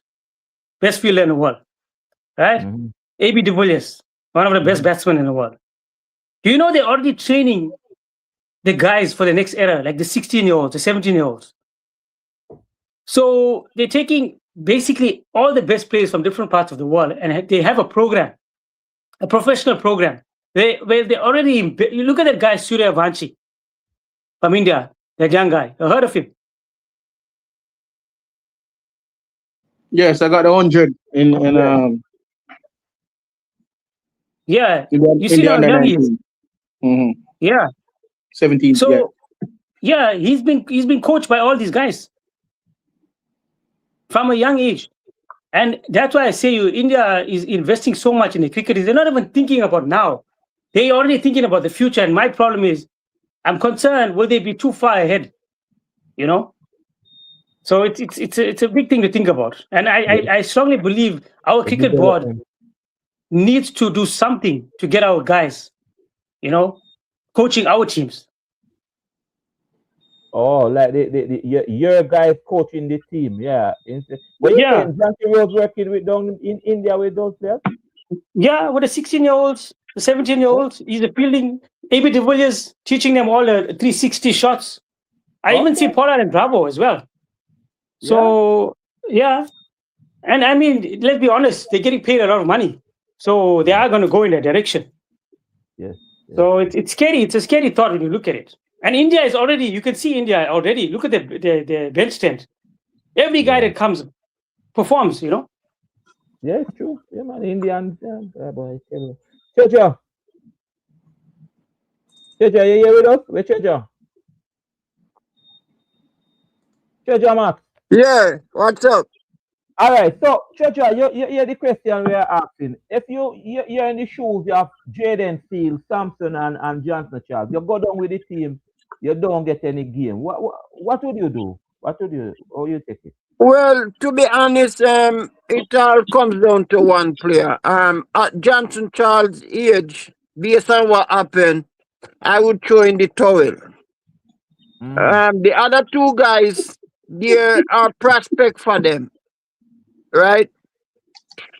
best fielder in the world, right? A.B. de Villiers, one of the best batsmen in the world. Do you know they're already training the guys for the next era, like the 16-year-olds, the 17-year-olds? So they're taking basically all the best players from different parts of the world, and they have a program, a professional program. They already, you look at that guy, Surya Vanchi from India, that young guy. You heard of him? Yes, I got 100 in Yeah, you see how young he is. Yeah, 17. So yeah, he's been coached by all these guys from a young age, and that's why I say India is investing so much in the cricket. They're not even thinking about now; they're already thinking about the future. And my problem is, I'm concerned: will they be too far ahead? So it's a big thing to think about, and I strongly believe our cricket board needs to do something to get our guys, coaching our teams. Oh, like your guys coaching the team, yeah. What you Yeah, saying? Blanky was working with down in India with those players? yeah, with the 16-year-olds, the 17-year-olds, he's a fielding. AB de Villiers teaching them all the 360 shots. I even see Okay, Pollard and Bravo as well. yeah, So yeah, and I mean, let's be honest, they're getting paid a lot of money, so they yeah, are going to go in that direction. yes, yes, So it's scary. It's a scary thought when you look at it. And India is already, you can see India already. Look at the bench strength. Every guy yeah. that comes performs. You know. Yeah, it's true. Yeah, man, Indians, yeah, boy, I tell you. Cheja, Cheja, you here with us? Where Cheja? Cheja, Max. Yeah, what's up? All right, so Cheja, you hear the question we are asking. If you're in the shoes of Jaden Steele, Sampson, and Johnson Charles, you go down with the team, you don't get any game. What would you do? What would you, how you take it? Well, to be honest, it all comes down to one player. At Johnson Charles' age, based on what happened, I would throw in the towel. Mm, The other two guys, there are prospect for them, right?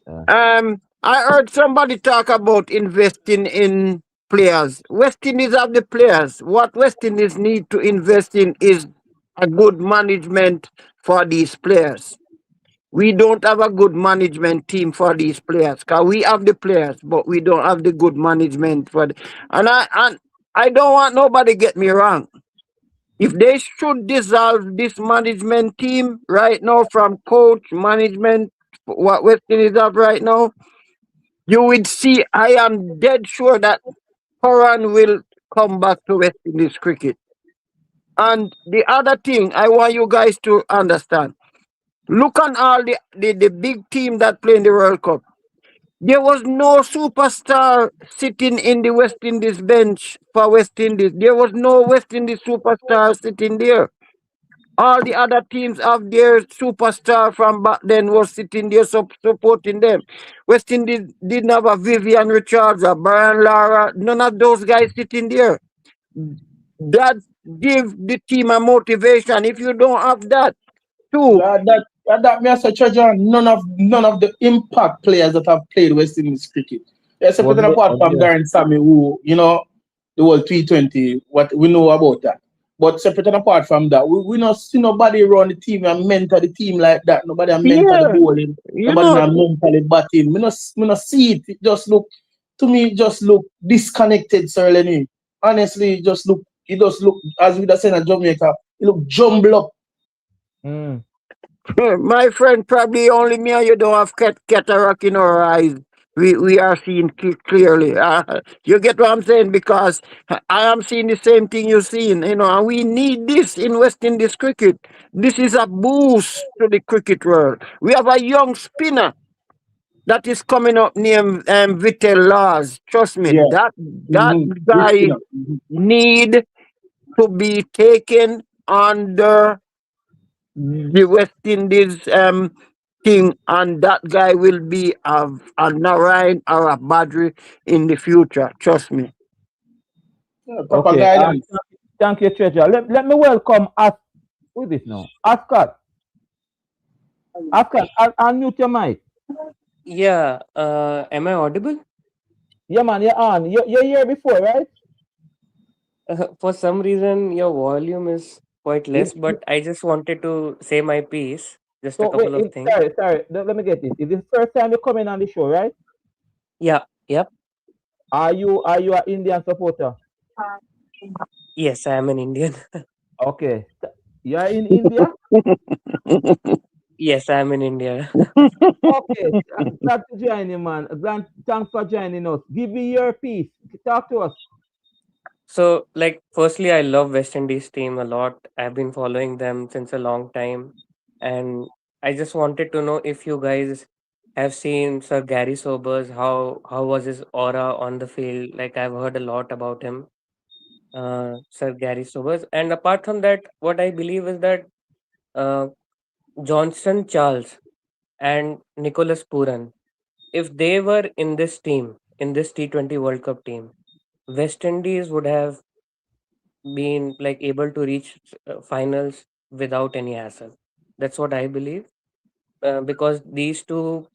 yeah, I heard somebody talk about investing in players. West Indies have the players. What West Indies need to invest in is a good management for these players. We don't have a good management team for these players. Cause we have the players, but we don't have the good management for. And I don't want nobody get me wrong. If they should dissolve this management team right now from coach management, what West Indies have right now, you would see. I am dead sure that Horan will come back to West Indies cricket. And the other thing I want you guys to understand. Look on all the big team that play in the World Cup. There was no superstar sitting in the West Indies bench for West Indies. There was no West Indies superstar sitting there. All the other teams have their superstar from back then was sitting there supporting them. West Indies didn't have a Vivian Richards, a Brian Lara, none of those guys sitting there. That give the team a motivation. If you don't have that, too, That me as a treasure, none of the impact players that have played West Indies cricket. Except was for there, apart was from there. Darren Sammy, who, the whole T20, what we know about that. But separate and apart from that, we not see nobody run the team and mentor the team like that. Nobody and mentor the yeah, bowling. you Nobody know, not mentor the batting. We not see it. It just look, to me, it just look disconnected, Sir Lenny. Honestly, it just look, as we just saying in Jamaica, it look jumbled up. Mm, my friend, probably only me and you don't have cataract in our eyes. We are seeing clearly. You get what I'm saying? Because I am seeing the same thing you're seeing, and we need this in West Indies cricket. This is a boost to the cricket world. We have a young spinner that is coming up named Vitel Laws. Trust me, Yeah. that Mm-hmm. Good guy spinner. Mm-hmm. need to be taken under the West Indies thing, and that guy will be a Narayan or a Badri in the future. Trust me. Yeah, proper okay, guidance. thank you, Treasure. Let me welcome who is this now? Ascot. Ascot, unmute your mic. Yeah, am I audible? Yeah, man, you're on. You're here before, right? For some reason, your volume is quite less, Is, but I just wanted to say my piece, just a so wait, couple of things. sorry. Let me get this. Is this the first time you're coming on the show, right? Yeah, yep. Are you an Indian supporter? Yes, I am an Indian. Okay. You're in India? Yes, I am in India. Okay. Glad to join you, man. Thanks for joining us. Give me your piece. Talk to us. So, like, firstly, I love West Indies team a lot. I've been following them since a long time, and I just wanted to know if you guys have seen Sir Gary Sobers. How was his aura on the field? Like, I've heard a lot about him, Sir Gary Sobers. And apart from that, what I believe is that uh, Johnston Charles and Nicholas Puran, if they were in this team, in this T20 World Cup team, West Indies would have been like able to reach finals without any hassle. That's what I believe, because these two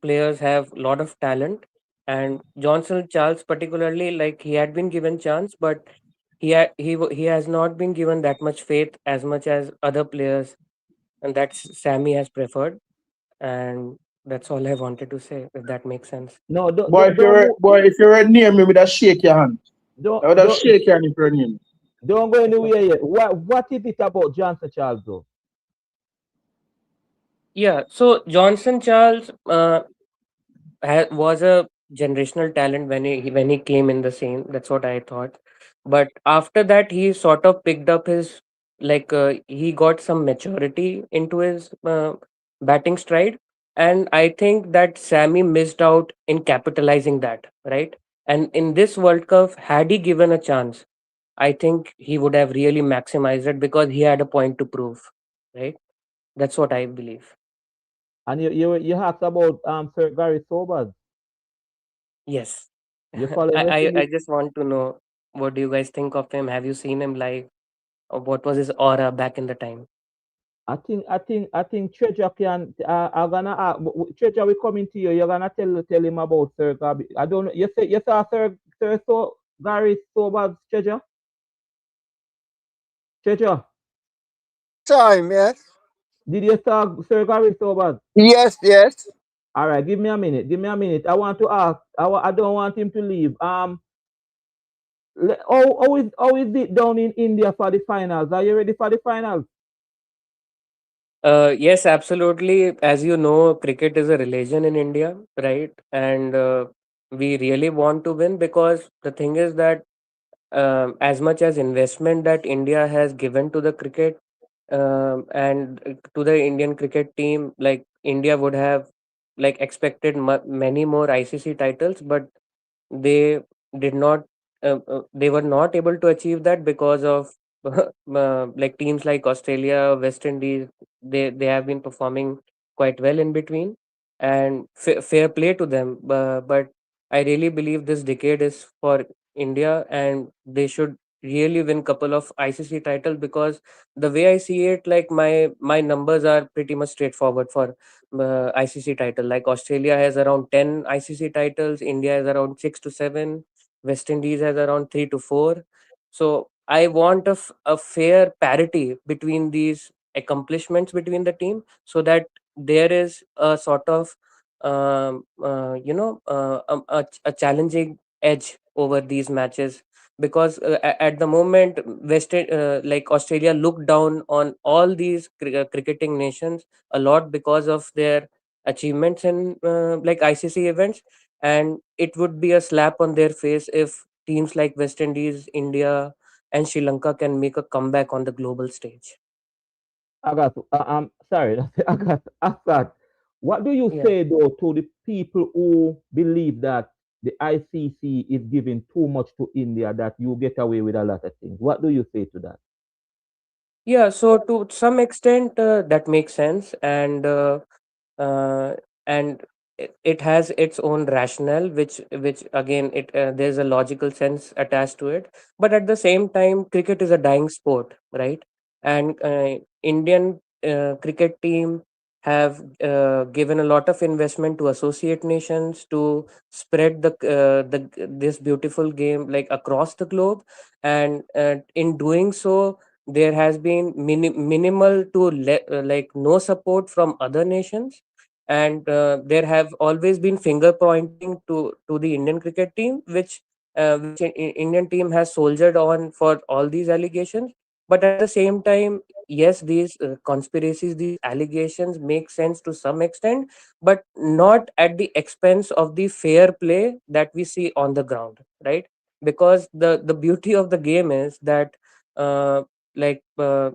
players have a lot of talent, and Johnson Charles particularly, like he had been given chance, but he has not been given that much faith as much as other players, and that's Sammy has preferred, and that's all I wanted to say, if that makes sense. No, Boy, if you're near me, with a shake your hand. I would don't, have don't, shake your hand if you're near me. don't go anywhere yet. What is it about Johnson Charles though? Yeah, so Johnson Charles was a generational talent when he came in the scene. That's what I thought. But after that, he sort of picked up his, he got some maturity into his batting stride, and I think that Sammy missed out in capitalizing that, right? And in this World Cup, had he given a chance, I think he would have really maximized it because he had a point to prove, right? That's what I believe. And you asked about Sir Gary Sobers. Yes. You follow I, West I Indies. I just want to know, what do you guys think of him? Have you seen him live? Or what was his aura back in the time? I think Treasure can. I'm gonna Treasure will coming to you. You're gonna tell him about Sir Gary. I don't know. You saw Sir Gary Sobers Treasure. Treasure. Time, yes. Did you saw Sir Gary Sobers? Yes, yes. All right. Give me a minute. Give me a minute. I want to ask. I don't want him to leave. How is it down in India for the finals? Are you ready for the finals? Yes, absolutely. As you know, cricket is a religion in India, right? And we really want to win, because the thing is that as much as investment that India has given to the cricket, and to the Indian cricket team, like India would have like expected many more ICC titles, but they did not they were not able to achieve that because of like teams like Australia, West Indies. They have been performing quite well in between, and fair play to them, but I really believe this decade is for India, and they should really win couple of ICC titles, because the way I see it, like my numbers are pretty much straightforward for ICC title. Like Australia has around 10 ICC titles, India has around 6 to 7, West Indies has around 3 to 4. So I want a fair parity between these accomplishments between the team, so that there is a sort of a challenging edge over these matches, because at the moment like Australia look down on all these cricketing nations a lot because of their achievements in like ICC events, and it would be a slap on their face if teams like West Indies, India, and Sri Lanka can make a comeback on the global stage. I got. Sorry. I got. What do you Yeah. say though to the people who believe that the ICC is giving too much to India, that you get away with a lot of things? What do you say to that? Yeah, so to some extent, that makes sense, uh, and it has its own rationale, which again, it there's a logical sense attached to it. But at the same time, cricket is a dying sport, right? And Indian cricket team have given a lot of investment to associate nations to spread the this beautiful game like across the globe, and in doing so, there has been minimal to like no support from other nations, and there have always been finger pointing to the Indian cricket team, which Indian team has soldiered on for all these allegations. But at the same time, yes, these conspiracies, these allegations make sense to some extent, but not at the expense of the fair play that we see on the ground, right? Because the beauty of the game is that uh, like uh,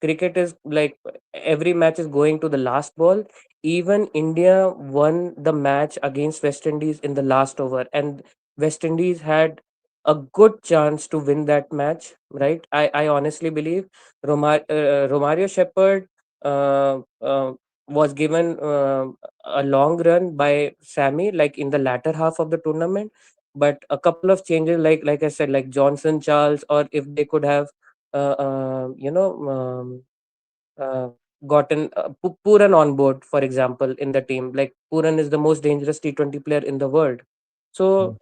cricket is like every match is going to the last ball. Even India won the match against West Indies in the last over, and West Indies had a good chance to win that match, right? I honestly believe Romario Shepherd was given a long run by Sammy, like in the latter half of the tournament, but a couple of changes, like I said, like Johnson, Charles, or if they could have, uh, uh, you know, um, uh, gotten Puran on board, for example, in the team. Like Puran is the most dangerous T20 player in the world. So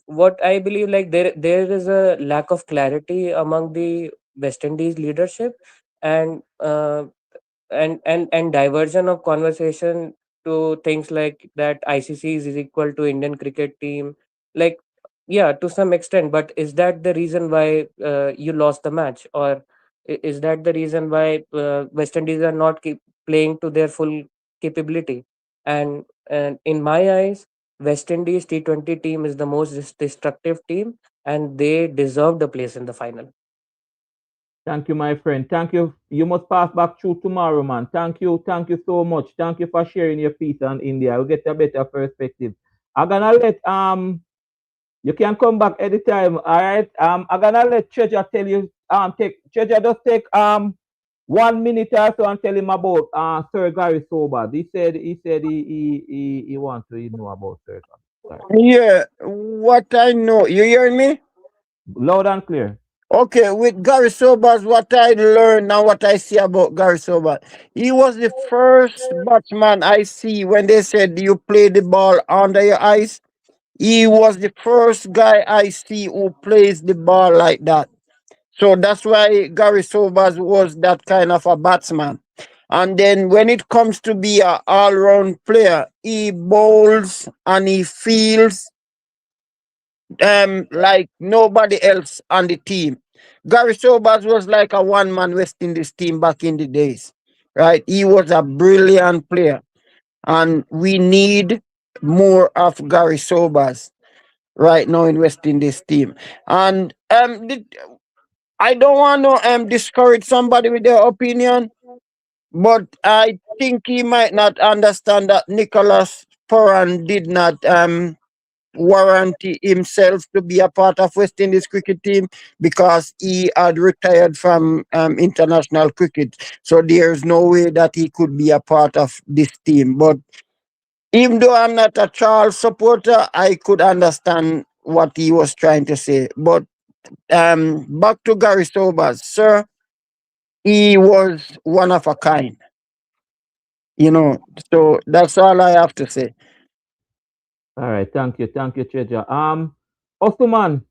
what I believe, like there is a lack of clarity among the West Indies leadership, and and diversion of conversation to things like that ICC is equal to Indian cricket team. Like, yeah, to some extent, but is that the reason why you lost the match, or is that the reason why West Indies are not keep playing to their full capability? And in my eyes, West Indies T20 team is the most destructive team, and they deserve the place in the final. Thank you, my friend. Thank you. You must pass back through tomorrow, man. Thank you. Thank you so much. Thank you for sharing your piece on India. We'll get a better perspective. I'm gonna let you can come back anytime. All right. I'm gonna let Treasure tell you take Treasure just take 1 minute or so and tell him about Sir Gary Sobers. He wants to know about Sir Gary. Yeah, what I know, you hear me? Loud and clear. Okay, with Gary Sobers, what I learned and what I see about Gary Sobers, he was the first batsman I see when they said you play the ball under your eyes. He was the first guy I see who plays the ball like that. So that's why Gary Sobers was that kind of a batsman. And then when it comes to be an all-round player, he bowls and he fields like nobody else on the team. Gary Sobers was like a one-man West Indies team back in the days, right? He was a brilliant player, and we need more of Gary Sobers right now in West Indies team. And I don't want to discourage somebody with their opinion, but I think he might not understand that Nicholas Puran did not warranty himself to be a part of West Indies cricket team because he had retired from international cricket. So there's no way that he could be a part of this team. But even though I'm not a Charles supporter, I could understand what he was trying to say. But back to Gary Sobers, sir, he was one of a kind, you know. So that's all I have to say. All right. Thank you, Treasure. Osman.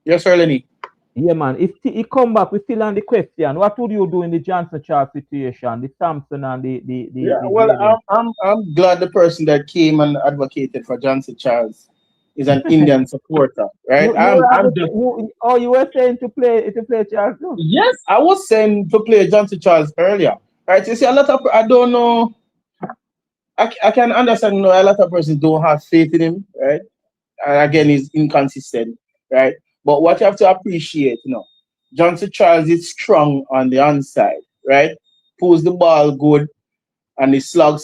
Yes, sir, Lenny. Yeah, man. If he come back, we still on the question. What would you do in the Johnson Charles situation, the Thompson and Yeah, the well, Jaden? I'm glad the person that came and advocated for Johnson Charles is an Indian supporter, right? You were saying to play Charles too? Yes, I was saying to play Johnson Charles earlier, right? You see, a lot of I don't know. I can understand, a lot of persons don't have faith in him, right? And again, he's inconsistent, right? But what you have to appreciate, Johnson Charles is strong on the onside, right? Pulls the ball good, and the slug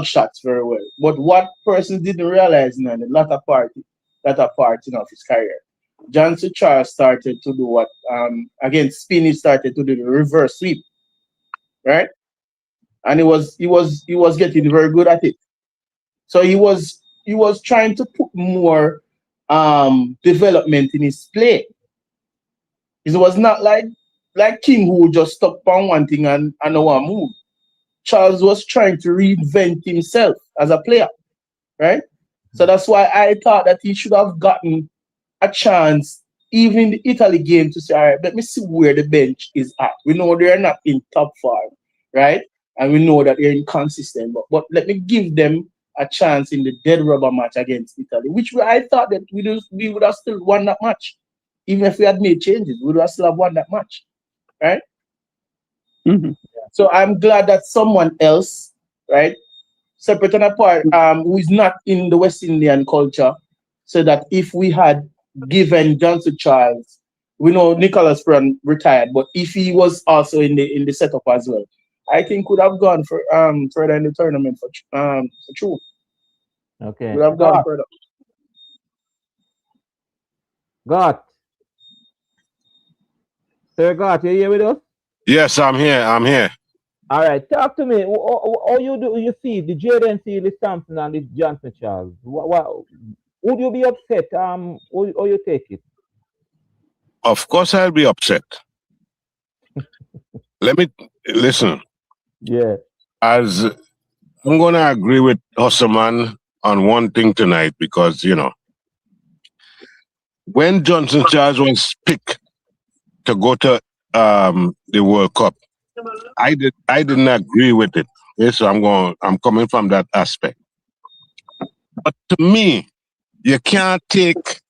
shots very well. But what persons didn't realize in the latter part of his career, Johnson Charles started to do what again Spinney started to do the reverse sweep, right? And he was getting very good at it. So he was trying to put more development in his play. It was not like King who just stuck on one thing and no one move. Charles was trying to reinvent himself as a player, right? So that's why I thought that he should have gotten a chance, even in the Italy game, to say, all right, let me see where the bench is at. We know they're not in top form, right? And we know that they're inconsistent, but let me give them a chance in the dead rubber match against Italy, which I thought that we would have still won that match. Even if we had made changes, we would have still have won that match, right? Mhm. So I'm glad that someone else, right, separate and apart, who is not in the West Indian culture, so that if we had given Johnson Charles, we know Nicholas Brown retired, but if he was also in the setup as well, I think could have gone for further in the tournament for true. Okay. Would have gone further. God. Sir God, you here with us? Yes, I'm here. I'm here. All right, talk to me. How you do you see the Jaden Sealy Sampson and the Johnson Charles? Would you be upset? Or you take it? Of course, I'll be upset. Let me listen. Yeah. As I'm gonna agree with Hosserman on one thing tonight because when Johnson Charles was picked to go to the World Cup, I didn't agree with it. Okay, so I'm coming from that aspect. But to me, you can't take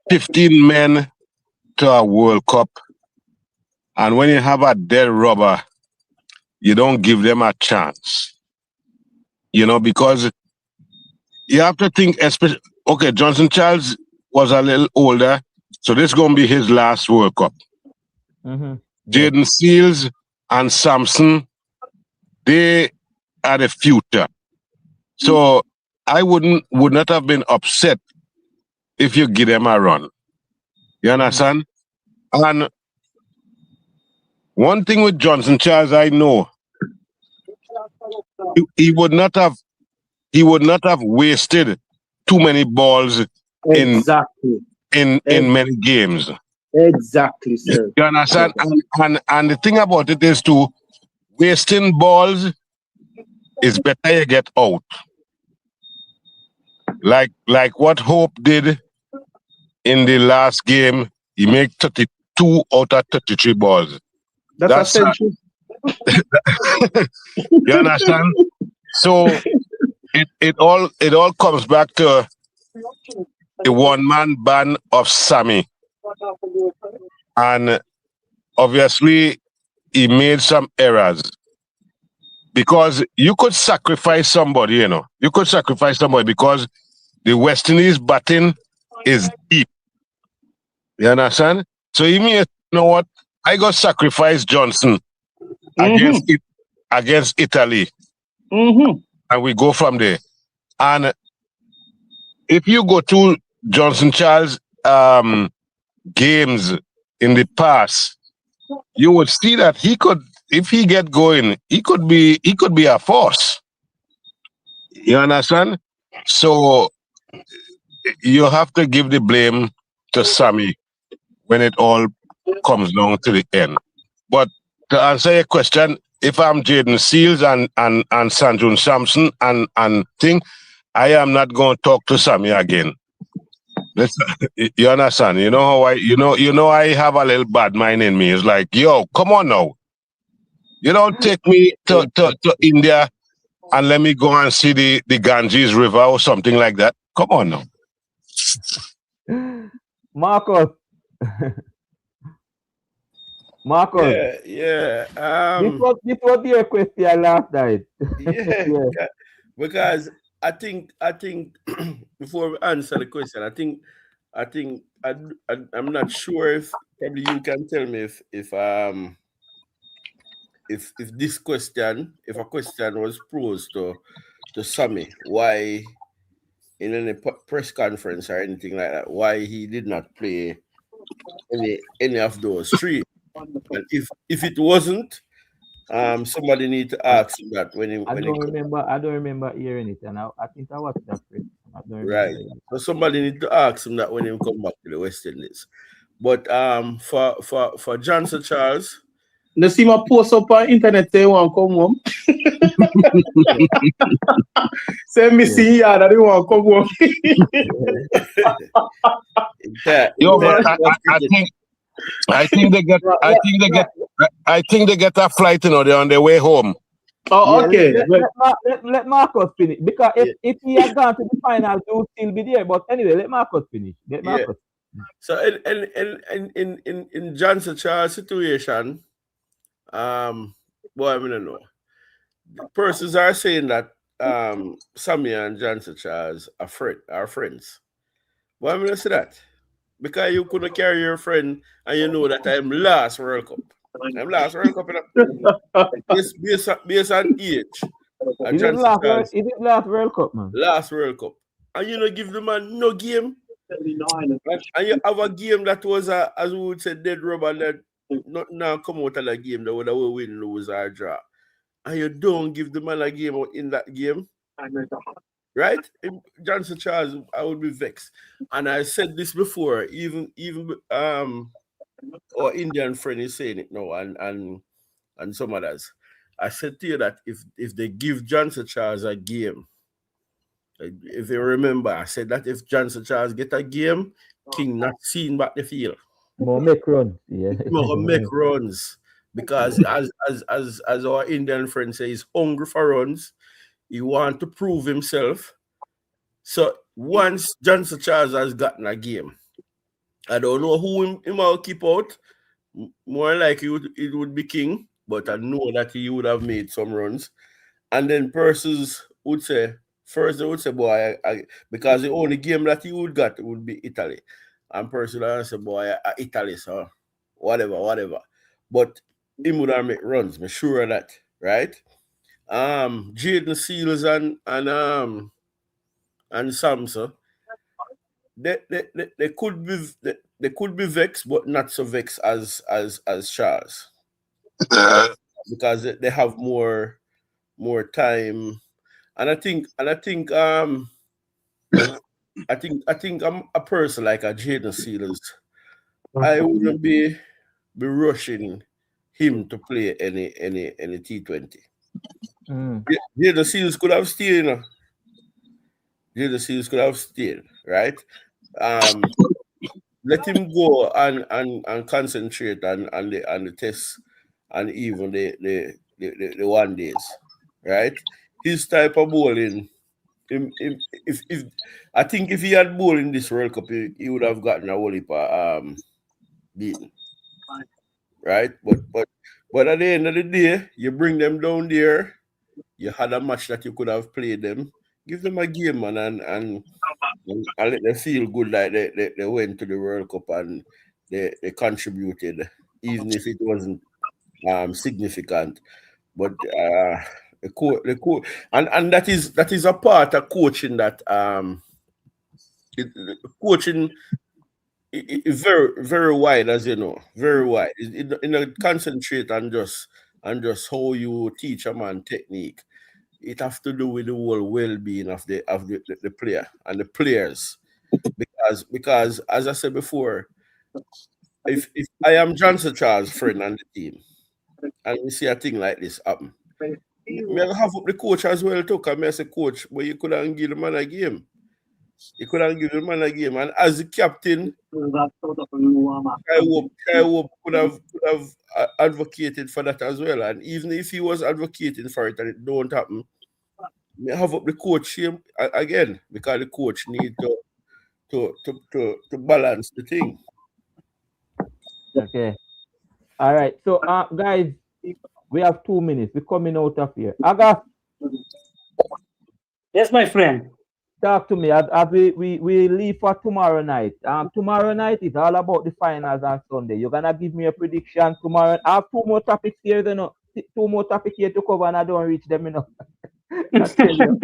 15 men to a World Cup, and when you have a dead rubber, you don't give them a chance. Because you have to think, especially, okay, Johnson Charles was a little older, so this is going to be his last World Cup. Mm-hmm. Jaden Seals and Sampson, they are the future. So I would not have been upset if you give them a run. You understand? And one thing with Johnson Charles, I know he would not have wasted too many balls Exactly. in many games. Exactly, sir. You understand? And the thing about it is too, wasting balls is better you get out. Like what Hope did in the last game, he made 32 out of 33 balls. That's essential. You understand? So it all comes back to the one-man band of Sammy. And obviously he made some errors. Because you could sacrifice somebody, You could sacrifice somebody because the West Indies batting is deep. You understand? So you mean, you know what? I got sacrifice Johnson against Italy. And we go from there. And if you go to Johnson Charles games in the past, you would see that he could, if he get going, he could be a force. You understand? So you have to give the blame to Sammy when it all comes down to the end. But to answer your question, if I'm Jaden Seals and Sanjun Sampson and thing, I am not going to talk to Sammy again. Listen, you understand? You know how I have a little bad mind in me. It's like, yo, come on now. You don't take me to India and let me go and see the Ganges River or something like that. Come on now. Marcus. Marcus. Yeah. This was your question last night. Yeah. Because I think before we answer the question, I'm not sure if probably you can tell me if this question, if a question was posed to Sammy, why in any press conference or anything like that, why he did not play any of those three, and if it wasn't, somebody need to ask him that when he I don't remember hearing it, and I think I watched that first. I don't remember right. So somebody need to ask him that when he come back to the West Indies. But for Johnson Charles, You see my post up on internet say want come home. Say me see here that they want come home. I think they get a flight, they're on their way home. Oh, okay. Let Marcus finish, because if he had gone to the final, he would still be there. But anyway, let Marcus finish. So in Johnson Charles' situation, boy, I don't know. Persons are saying that Sammy and Johnson Charles are friends. Why am I say that? Because you couldn't carry your friend and you know that I'm last World Cup. I'm last World Cup, based on age. Is it last World Cup, man? Last World Cup. And you give the man no game. And you have a game that was as we would say dead rubber, that not now come out of the game that would win, lose, or draw. And you don't give the man a game out in that game, right? Johnson Charles, I would be vexed. And I said this before, even our Indian friend is saying it now, and some others. I said to you that if they give Johnson Charles a game, if you remember, I said that if Johnson Charles get a game, King not seen back the field. More make runs. Yeah. More make runs. Because as our Indian friend says, he's hungry for runs. He want to prove himself. So once Johnson Charles has gotten a game, I don't know who him will keep out. More like it would be King, but I know that he would have made some runs. And then persons would say, first they would say, boy, because the only game that he would got would be Italy. And person would say, boy, Italy, so whatever. But he would have make runs, I'm sure of that, right? Jaden Seals and Samson, they could be vexed, but not so vexed as Charles. Because they have more time. And I think I'm a person like a Jaden Seals. I wouldn't be rushing him to play any T20. Jaden Seals could have stayed, Jaden Seals could have stayed, right? Let him go and concentrate on the tests and even the one days, right? His type of bowling. If I think if he had bowled in this World Cup, he would have gotten a whole heap of beaten, right? But at the end of the day, you bring them down there. You had a match that you could have played them. Give them a game, man, and let them feel good like they went to the World Cup and they contributed, even if it wasn't significant. But the coach, and that is a part of coaching that coaching is very, very wide, as you know, very wide. It concentrate on just how you teach a man technique. It has to do with the whole well-being of the player and the players. Because as I said before, if I am Johnson Charles' friend on the team, and we see a thing like this happen, may I have up the coach as well too. Because I say, coach, but you couldn't give the man a game. You couldn't give the man a game. And as the captain, I hope could have advocated for that as well. And even if he was advocating for it and it don't happen, may have up the coach here again, because the coach need to balance the thing. Okay. All right. So guys, we have 2 minutes. We're coming out of here. Aga, Yes, my friend. talk to me as we leave for tomorrow night. Tomorrow night is all about the finals on Sunday. You're gonna give me a prediction tomorrow. I have 2 more topics here, you know. 2 more topics here to cover, and I don't reach them, you know. I tell you.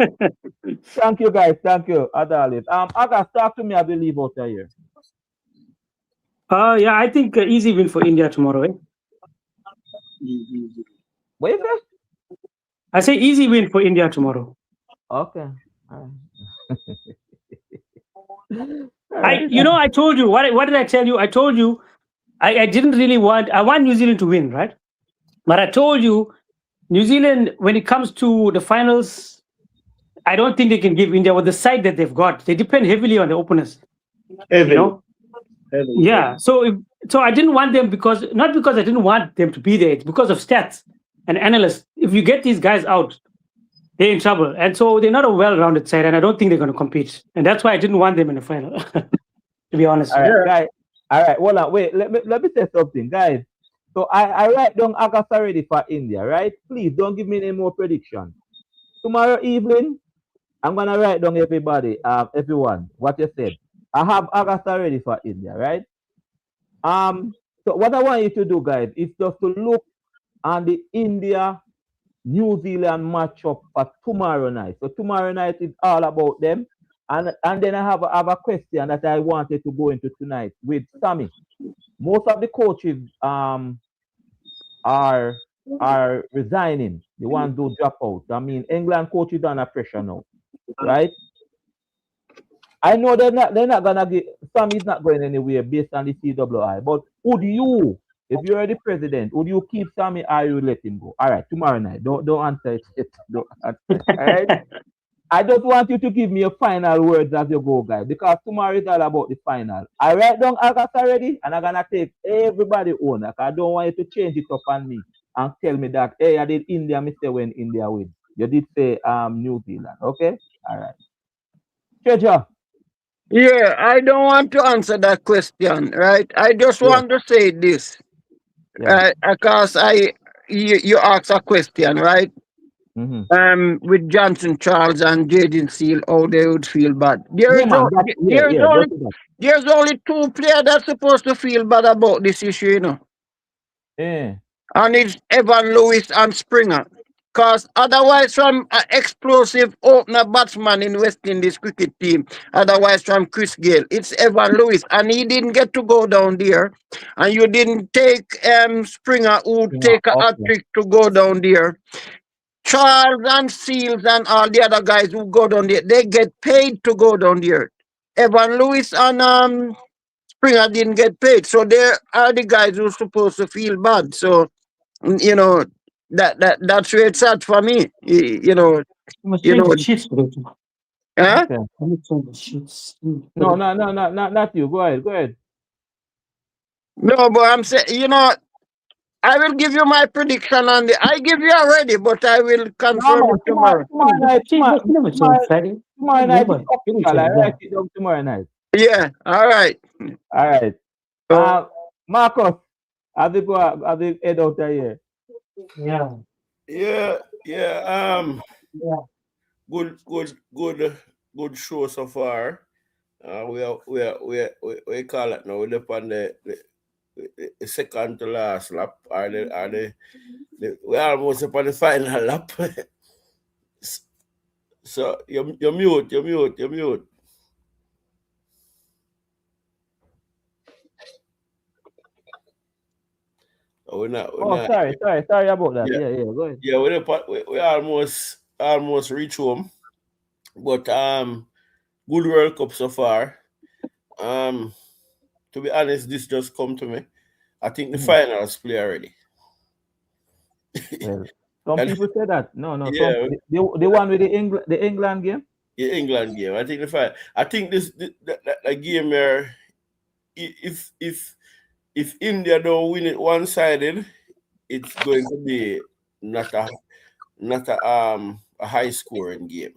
Thank you, guys. Thank you, Adalit. Aga, talk to me as we leave out of here. Yeah, I think easy win for India tomorrow. Eh? What is that? I say easy win for India tomorrow. Okay. All right. I told you what did I tell you? I told you I didn't really want. I want New Zealand to win, right? But I told you New Zealand, when it comes to the finals, I don't think they can give India with the side that they've got. They depend heavily on the openers. Heavily. Yeah. So I didn't want them not because I didn't want them to be there. It's because of stats and analysts. If you get these guys out, they're in trouble. And so they're not a well-rounded side, and I don't think they're going to compete. And that's why I didn't want them in the final, to be honest. right, guys. All right, hold on. Wait, let me say something, guys. So I write down August already for India, right? Please don't give me any more predictions. Tomorrow evening, I'm going to write down everyone, what you said. I have August already for India, right? So what I want you to do, guys, is just to look on the India New Zealand matchup for tomorrow night. So tomorrow night is all about them. And then I have a question that I wanted to go into tonight with Sammy. Most of the coaches are resigning. They want to drop out. I mean, England coaches are under pressure now, right? I know they're not gonna get Sammy's not going anywhere based on the CWI. But would you, if you're the president, would you keep Sammy or you let him go? All right, tomorrow night. Don't answer it. Don't answer it. All right. I just want you to give me your final words as you go, guys, because tomorrow is all about the final. I write down August already, and I'm gonna take everybody on. Like, I don't want you to change it up on me and tell me that, hey, I did India, Mr. When India win. You did say New Zealand, okay? All right. Treasure. Yeah, I don't want to answer that question, right? I just Yeah. want to say this, Yeah. because you asked a question, right? Mm-hmm. With Johnson Charles and Jaden Seal, how they would feel bad. Yeah, man. Yeah, go to that. There's only two players that's supposed to feel bad about this issue, you know. Yeah. And it's Evan Lewis and Springer. Because otherwise, from an explosive opener batsman in West Indies cricket team, otherwise from Chris Gale, it's Evan Lewis. And he didn't get to go down there. And you didn't take Springer, who Yeah, take a hat okay. trick to go down there. Charles and Seals and all the other guys who go down there, they get paid to go down there. Evan Lewis and Springer didn't get paid. So they are the guys who's supposed to feel bad. So you know that's where it's at for me. I'm gonna You change know, the sheets for it. huh? Okay. Let me change the sheets. No, not you. Go ahead. Go ahead. No, but I'm saying, I will give you my prediction on the. I give you already, but I will No, confirm man. it tomorrow. Tomorrow night. Change the never change Friday. Tomorrow night is Never. Didn't official. I change write that. it down tomorrow night. Yeah, all right. All right. So, Marcus, have you head out of here? Yeah. Yeah. Yeah. Good show so far. We call it now. We're up on the second to last lap. We're almost up on the final lap. So you're mute. We're not. Sorry about that. Yeah. Yeah, go ahead. Yeah, we almost reach home. But good World Cup so far. To be honest, this just come to me. I think the finals play already. Well, some And- people say that. No. Yeah. The one with the England game. The England game. I think I think the game where if India don't win it one-sided, it's going to be not a high scoring game.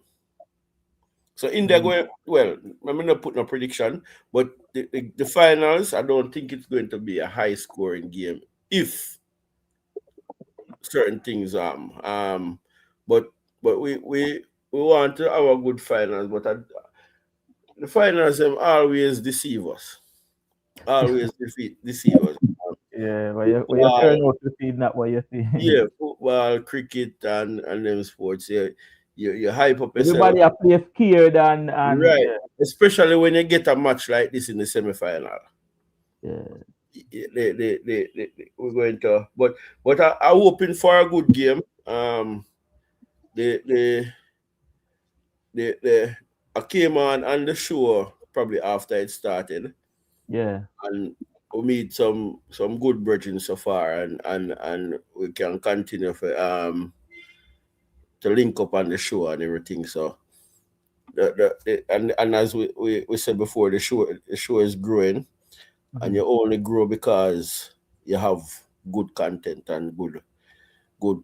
So India going well. I'm not put no prediction, but the finals, I don't think it's going to be a high scoring game if certain things but we want to have a good finals, but the finals always deceive us. Always deceive us. Yeah, but you turn out to see not what you see. Yeah, football, cricket, and them sports. Yeah, you hype up yourself. Everybody are play scared and Right. Especially when you get a match like this in the semi-final. Yeah. We're going to, but I'm hoping for a good game. I came on the show probably after it started. Yeah. And we meet some good brethren so far, and we can continue to link up on the show and everything. So and as we said before, the show is growing, and you only grow because you have good content and good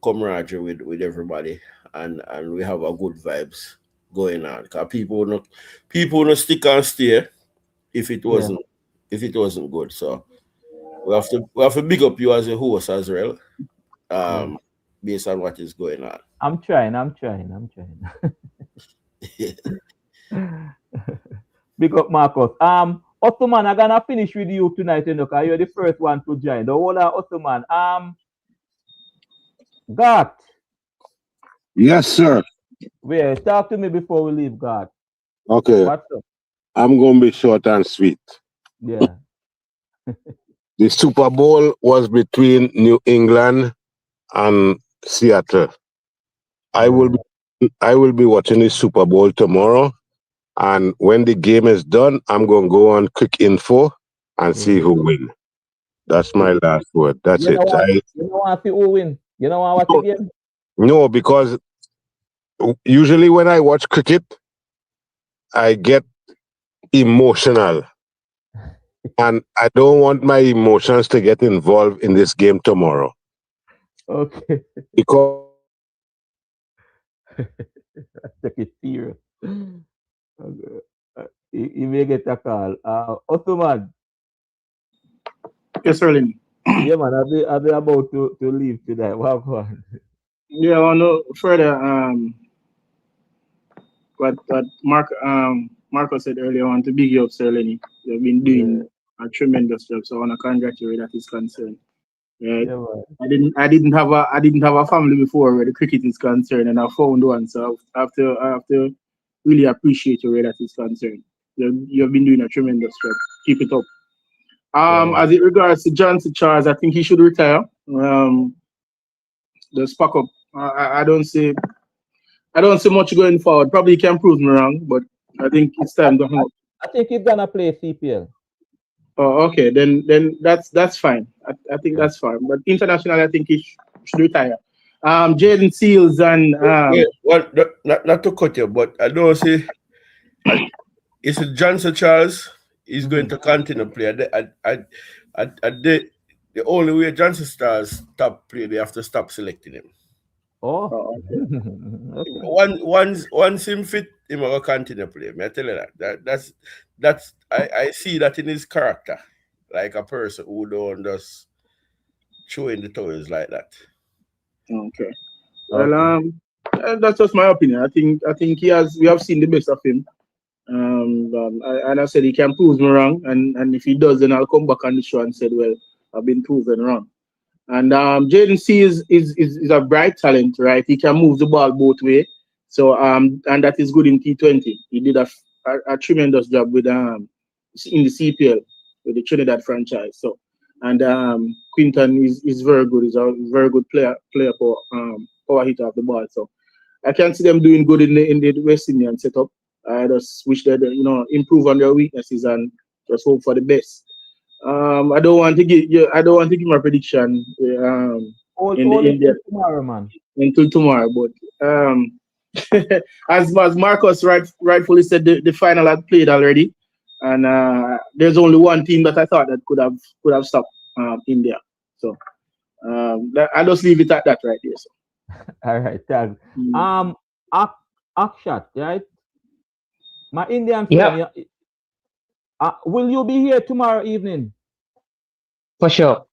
camaraderie with everybody, and we have a good vibes going on. Because people no stick and stay if it wasn't good. So we have to big up you as a host as well, based on what is going on. I'm trying. Big up Marcus. Ottoman, I'm gonna finish with you tonight, because you're the first one to join. The whole Ottoman. Gat. Yes, sir. Well, talk to me before we leave, God. Okay, What's up? I'm going to be short and sweet. Yeah. The Super Bowl was between New England and Seattle. I will Yeah. be, I will be watching the Super Bowl tomorrow, and when the game is done, I'm going to go on Quick Info and see Yeah. who win. That's my last word. That's You know it. what? You know what? Who win? You know what? Watch again. No, because usually when I watch cricket, I get emotional, and I don't want my emotions to get involved in this game tomorrow Okay. because Take it serious. Okay. You may get a call. Ottoman. Yes, Erling. Yeah, man. Are they about to leave today? What one? Yeah, I want to further what Marco said earlier. I want to big you up, Sir Lenny. You've been Yeah. doing a tremendous job, so I want to congratulate that is concerned. Yeah, Yeah, man. I didn't have a family before where the cricket is concerned, and I found one. So I have to really appreciate you where that is concerned. You've been doing a tremendous job. Keep it up. Yeah, man. As it regards to Johnson Charles, I think he should retire. The spark up. I don't see much going forward. Probably he can prove me wrong, but I think it's I, time to hang I, up. I think he's gonna play CPL. Oh, okay, then that's fine. I think Yeah. that's fine. But internationally, I think he should retire. Jaden Seals and Wait, what? Not to cut you, but I don't see. Is it Johnson Charles is going Mm-hmm. to continue to play? The only way Johnson Charles stop play, they have to stop selecting him. Oh. oh, okay. Okay. Once him fit, him will continue play. Me I tell you that. That's I see that in his character, like a person who don't just throw in the toys like that. Okay. Well, Okay. that's just my opinion. I think we have seen the best of him. And I said he can prove me wrong, and if he does, then I'll come back on the show and said, well, I've been proven wrong. And Jaden C is a bright talent, right? He can move the ball both way. So and that is good in T20. He did a tremendous job with in the CPL with the Trinidad franchise. So and Quinton is very good. He's a very good player for power hitter of the ball. So I can see them doing good in the West Indian setup. I just wish that improve on their weaknesses and just hope for the best. I don't want to give my prediction in the All it India till tomorrow, man. until tomorrow, but as Marcus rightfully said, the final had played already, and there's only one team that I thought that could have stopped India. So I'll just leave it at that right there. So. All right, thanks. Mm. Um, Akshat, right? My Indian friend, Yeah, yeah, will you be here tomorrow evening? for sure.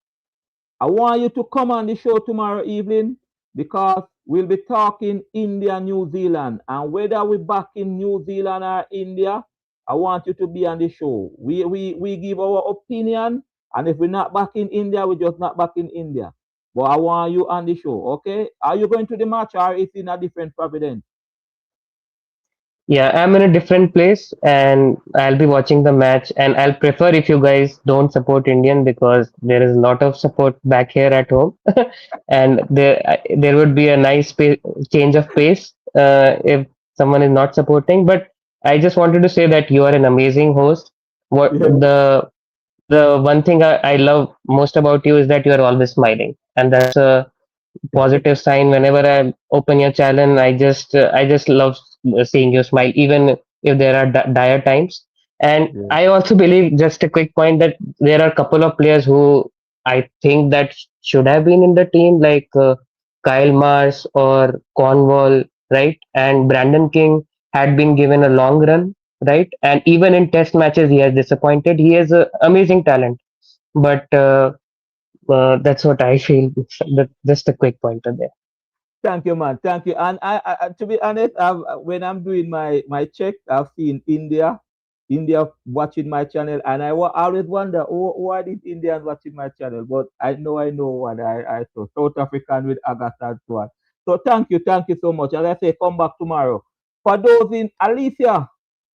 I want you to come on the show tomorrow evening because we'll be talking India, New Zealand, and whether we're back in New Zealand or India, I want you to be on the show. We give our opinion, and if we're not back in India, we're just not back in India. But I want you on the show, okay? Are you going to the match or is it in a different providence? Yeah, I'm in a different place and I'll be watching the match. And I'll prefer if you guys don't support Indian because there is a lot of support back here at home, and there would be a nice change of pace if someone is not supporting. But I just wanted to say that you are an amazing host. What Yeah. the one thing I love most about you is that you are always smiling, and that's a positive sign. Whenever I open your channel, I just love seeing you smile, even if there are dire times. And Yeah. I also believe, just a quick point, that there are a couple of players who I think that should have been in the team, like Kyle Mars or Cornwall, right? And Brandon King had been given a long run, right? And even in test matches he has disappointed. He has a amazing talent, but that's what I feel. Just a quick pointer there. Thank you, man. Thank you. And to be honest, when I'm doing my check, I've seen India watching my channel, and always wonder why did Indians watching my channel. But I know what I saw South African with Agatha and so on. So thank you so much. As I say, come back tomorrow. For those in Alicia,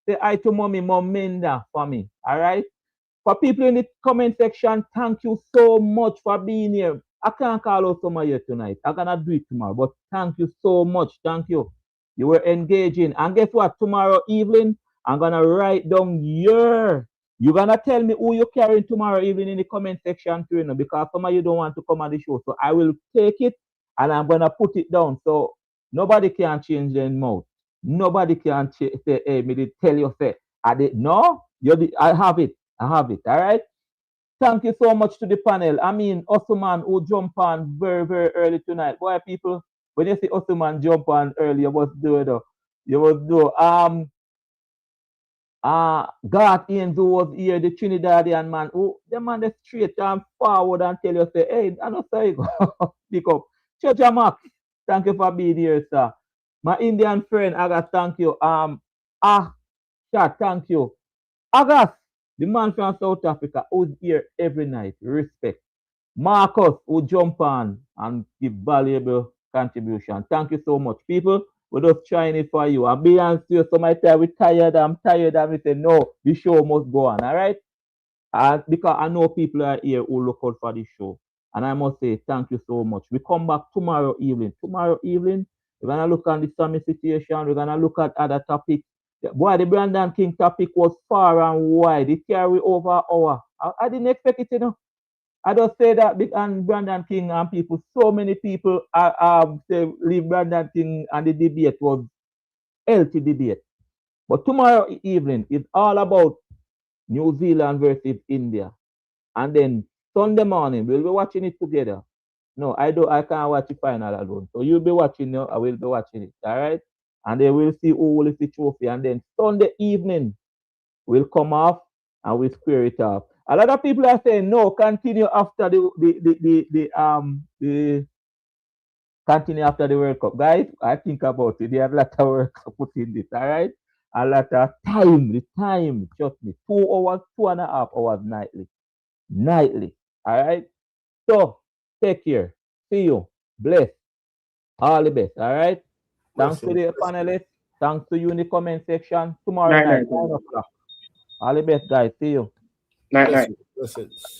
Say hi to mommy, Mom Minda for me. All right. For people in the comment section, thank you so much for being here. I can't call out somebody here tonight. I'm gonna do it tomorrow. But thank you so much. Thank you. You were engaging. And guess what? Tomorrow evening, I'm gonna write down your. You're gonna tell me who you're carrying tomorrow evening in the comment section too, you know, because some of you don't want to come on the show. So I will take it and I'm gonna put it down. So nobody can change their mouth. Nobody can say, hey, me did tell you say I did no, I have it. I have it. All right. Thank you so much to the panel. I mean, Osman who jump on very, very early tonight. Boy, people, when you see Osman jump on early, you must do it though. You must do. God Ian who was here, the Trinidadian man. Oh, the man is straight and forward and tell you, say, hey, I know say go. Pick up. Church Mark, thank you for being here, sir. My Indian friend, Agas, thank you. Chat, thank you. Agas, the man from South Africa, who's here every night. Respect. Marcus, who jump on and give valuable contribution. Thank you so much. People, we're just trying it for you. I'm being honest, so my time we're tired, I'm tired, and we say, no, the show must go on, all right? Because I know people are here who look out for the show. And I must say, thank you so much. We come back tomorrow evening. Tomorrow evening, we're going to look at the Sammy situation. We're going to look at other topics. Boy, the Brandon King topic was far and wide. It carried over an hour. I didn't expect it, you know. I just say that big and Brandon King and people, so many people say leave Brandon King and the debate was healthy debate. But tomorrow evening is all about New Zealand versus India. And then Sunday morning, we'll be watching it together. No, I can't watch the final alone. So you'll be watching it, I will be watching it. All right. And then we'll see who will lift the trophy. And then Sunday evening will come off and we square it off. A lot of people are saying no, continue after the continue after the World Cup. Guys, I think about it. There's a lot of work put in this, all right? A lot of time, the time, trust me, 2 hours, 2.5 hours nightly. Nightly. All right. So take care. See you. Bless. All the best. All right. Thanks to the panelists. Thanks to you in the comment section. Tomorrow night, 9 o'clock. All the best, guys. See you. Night. Blessings.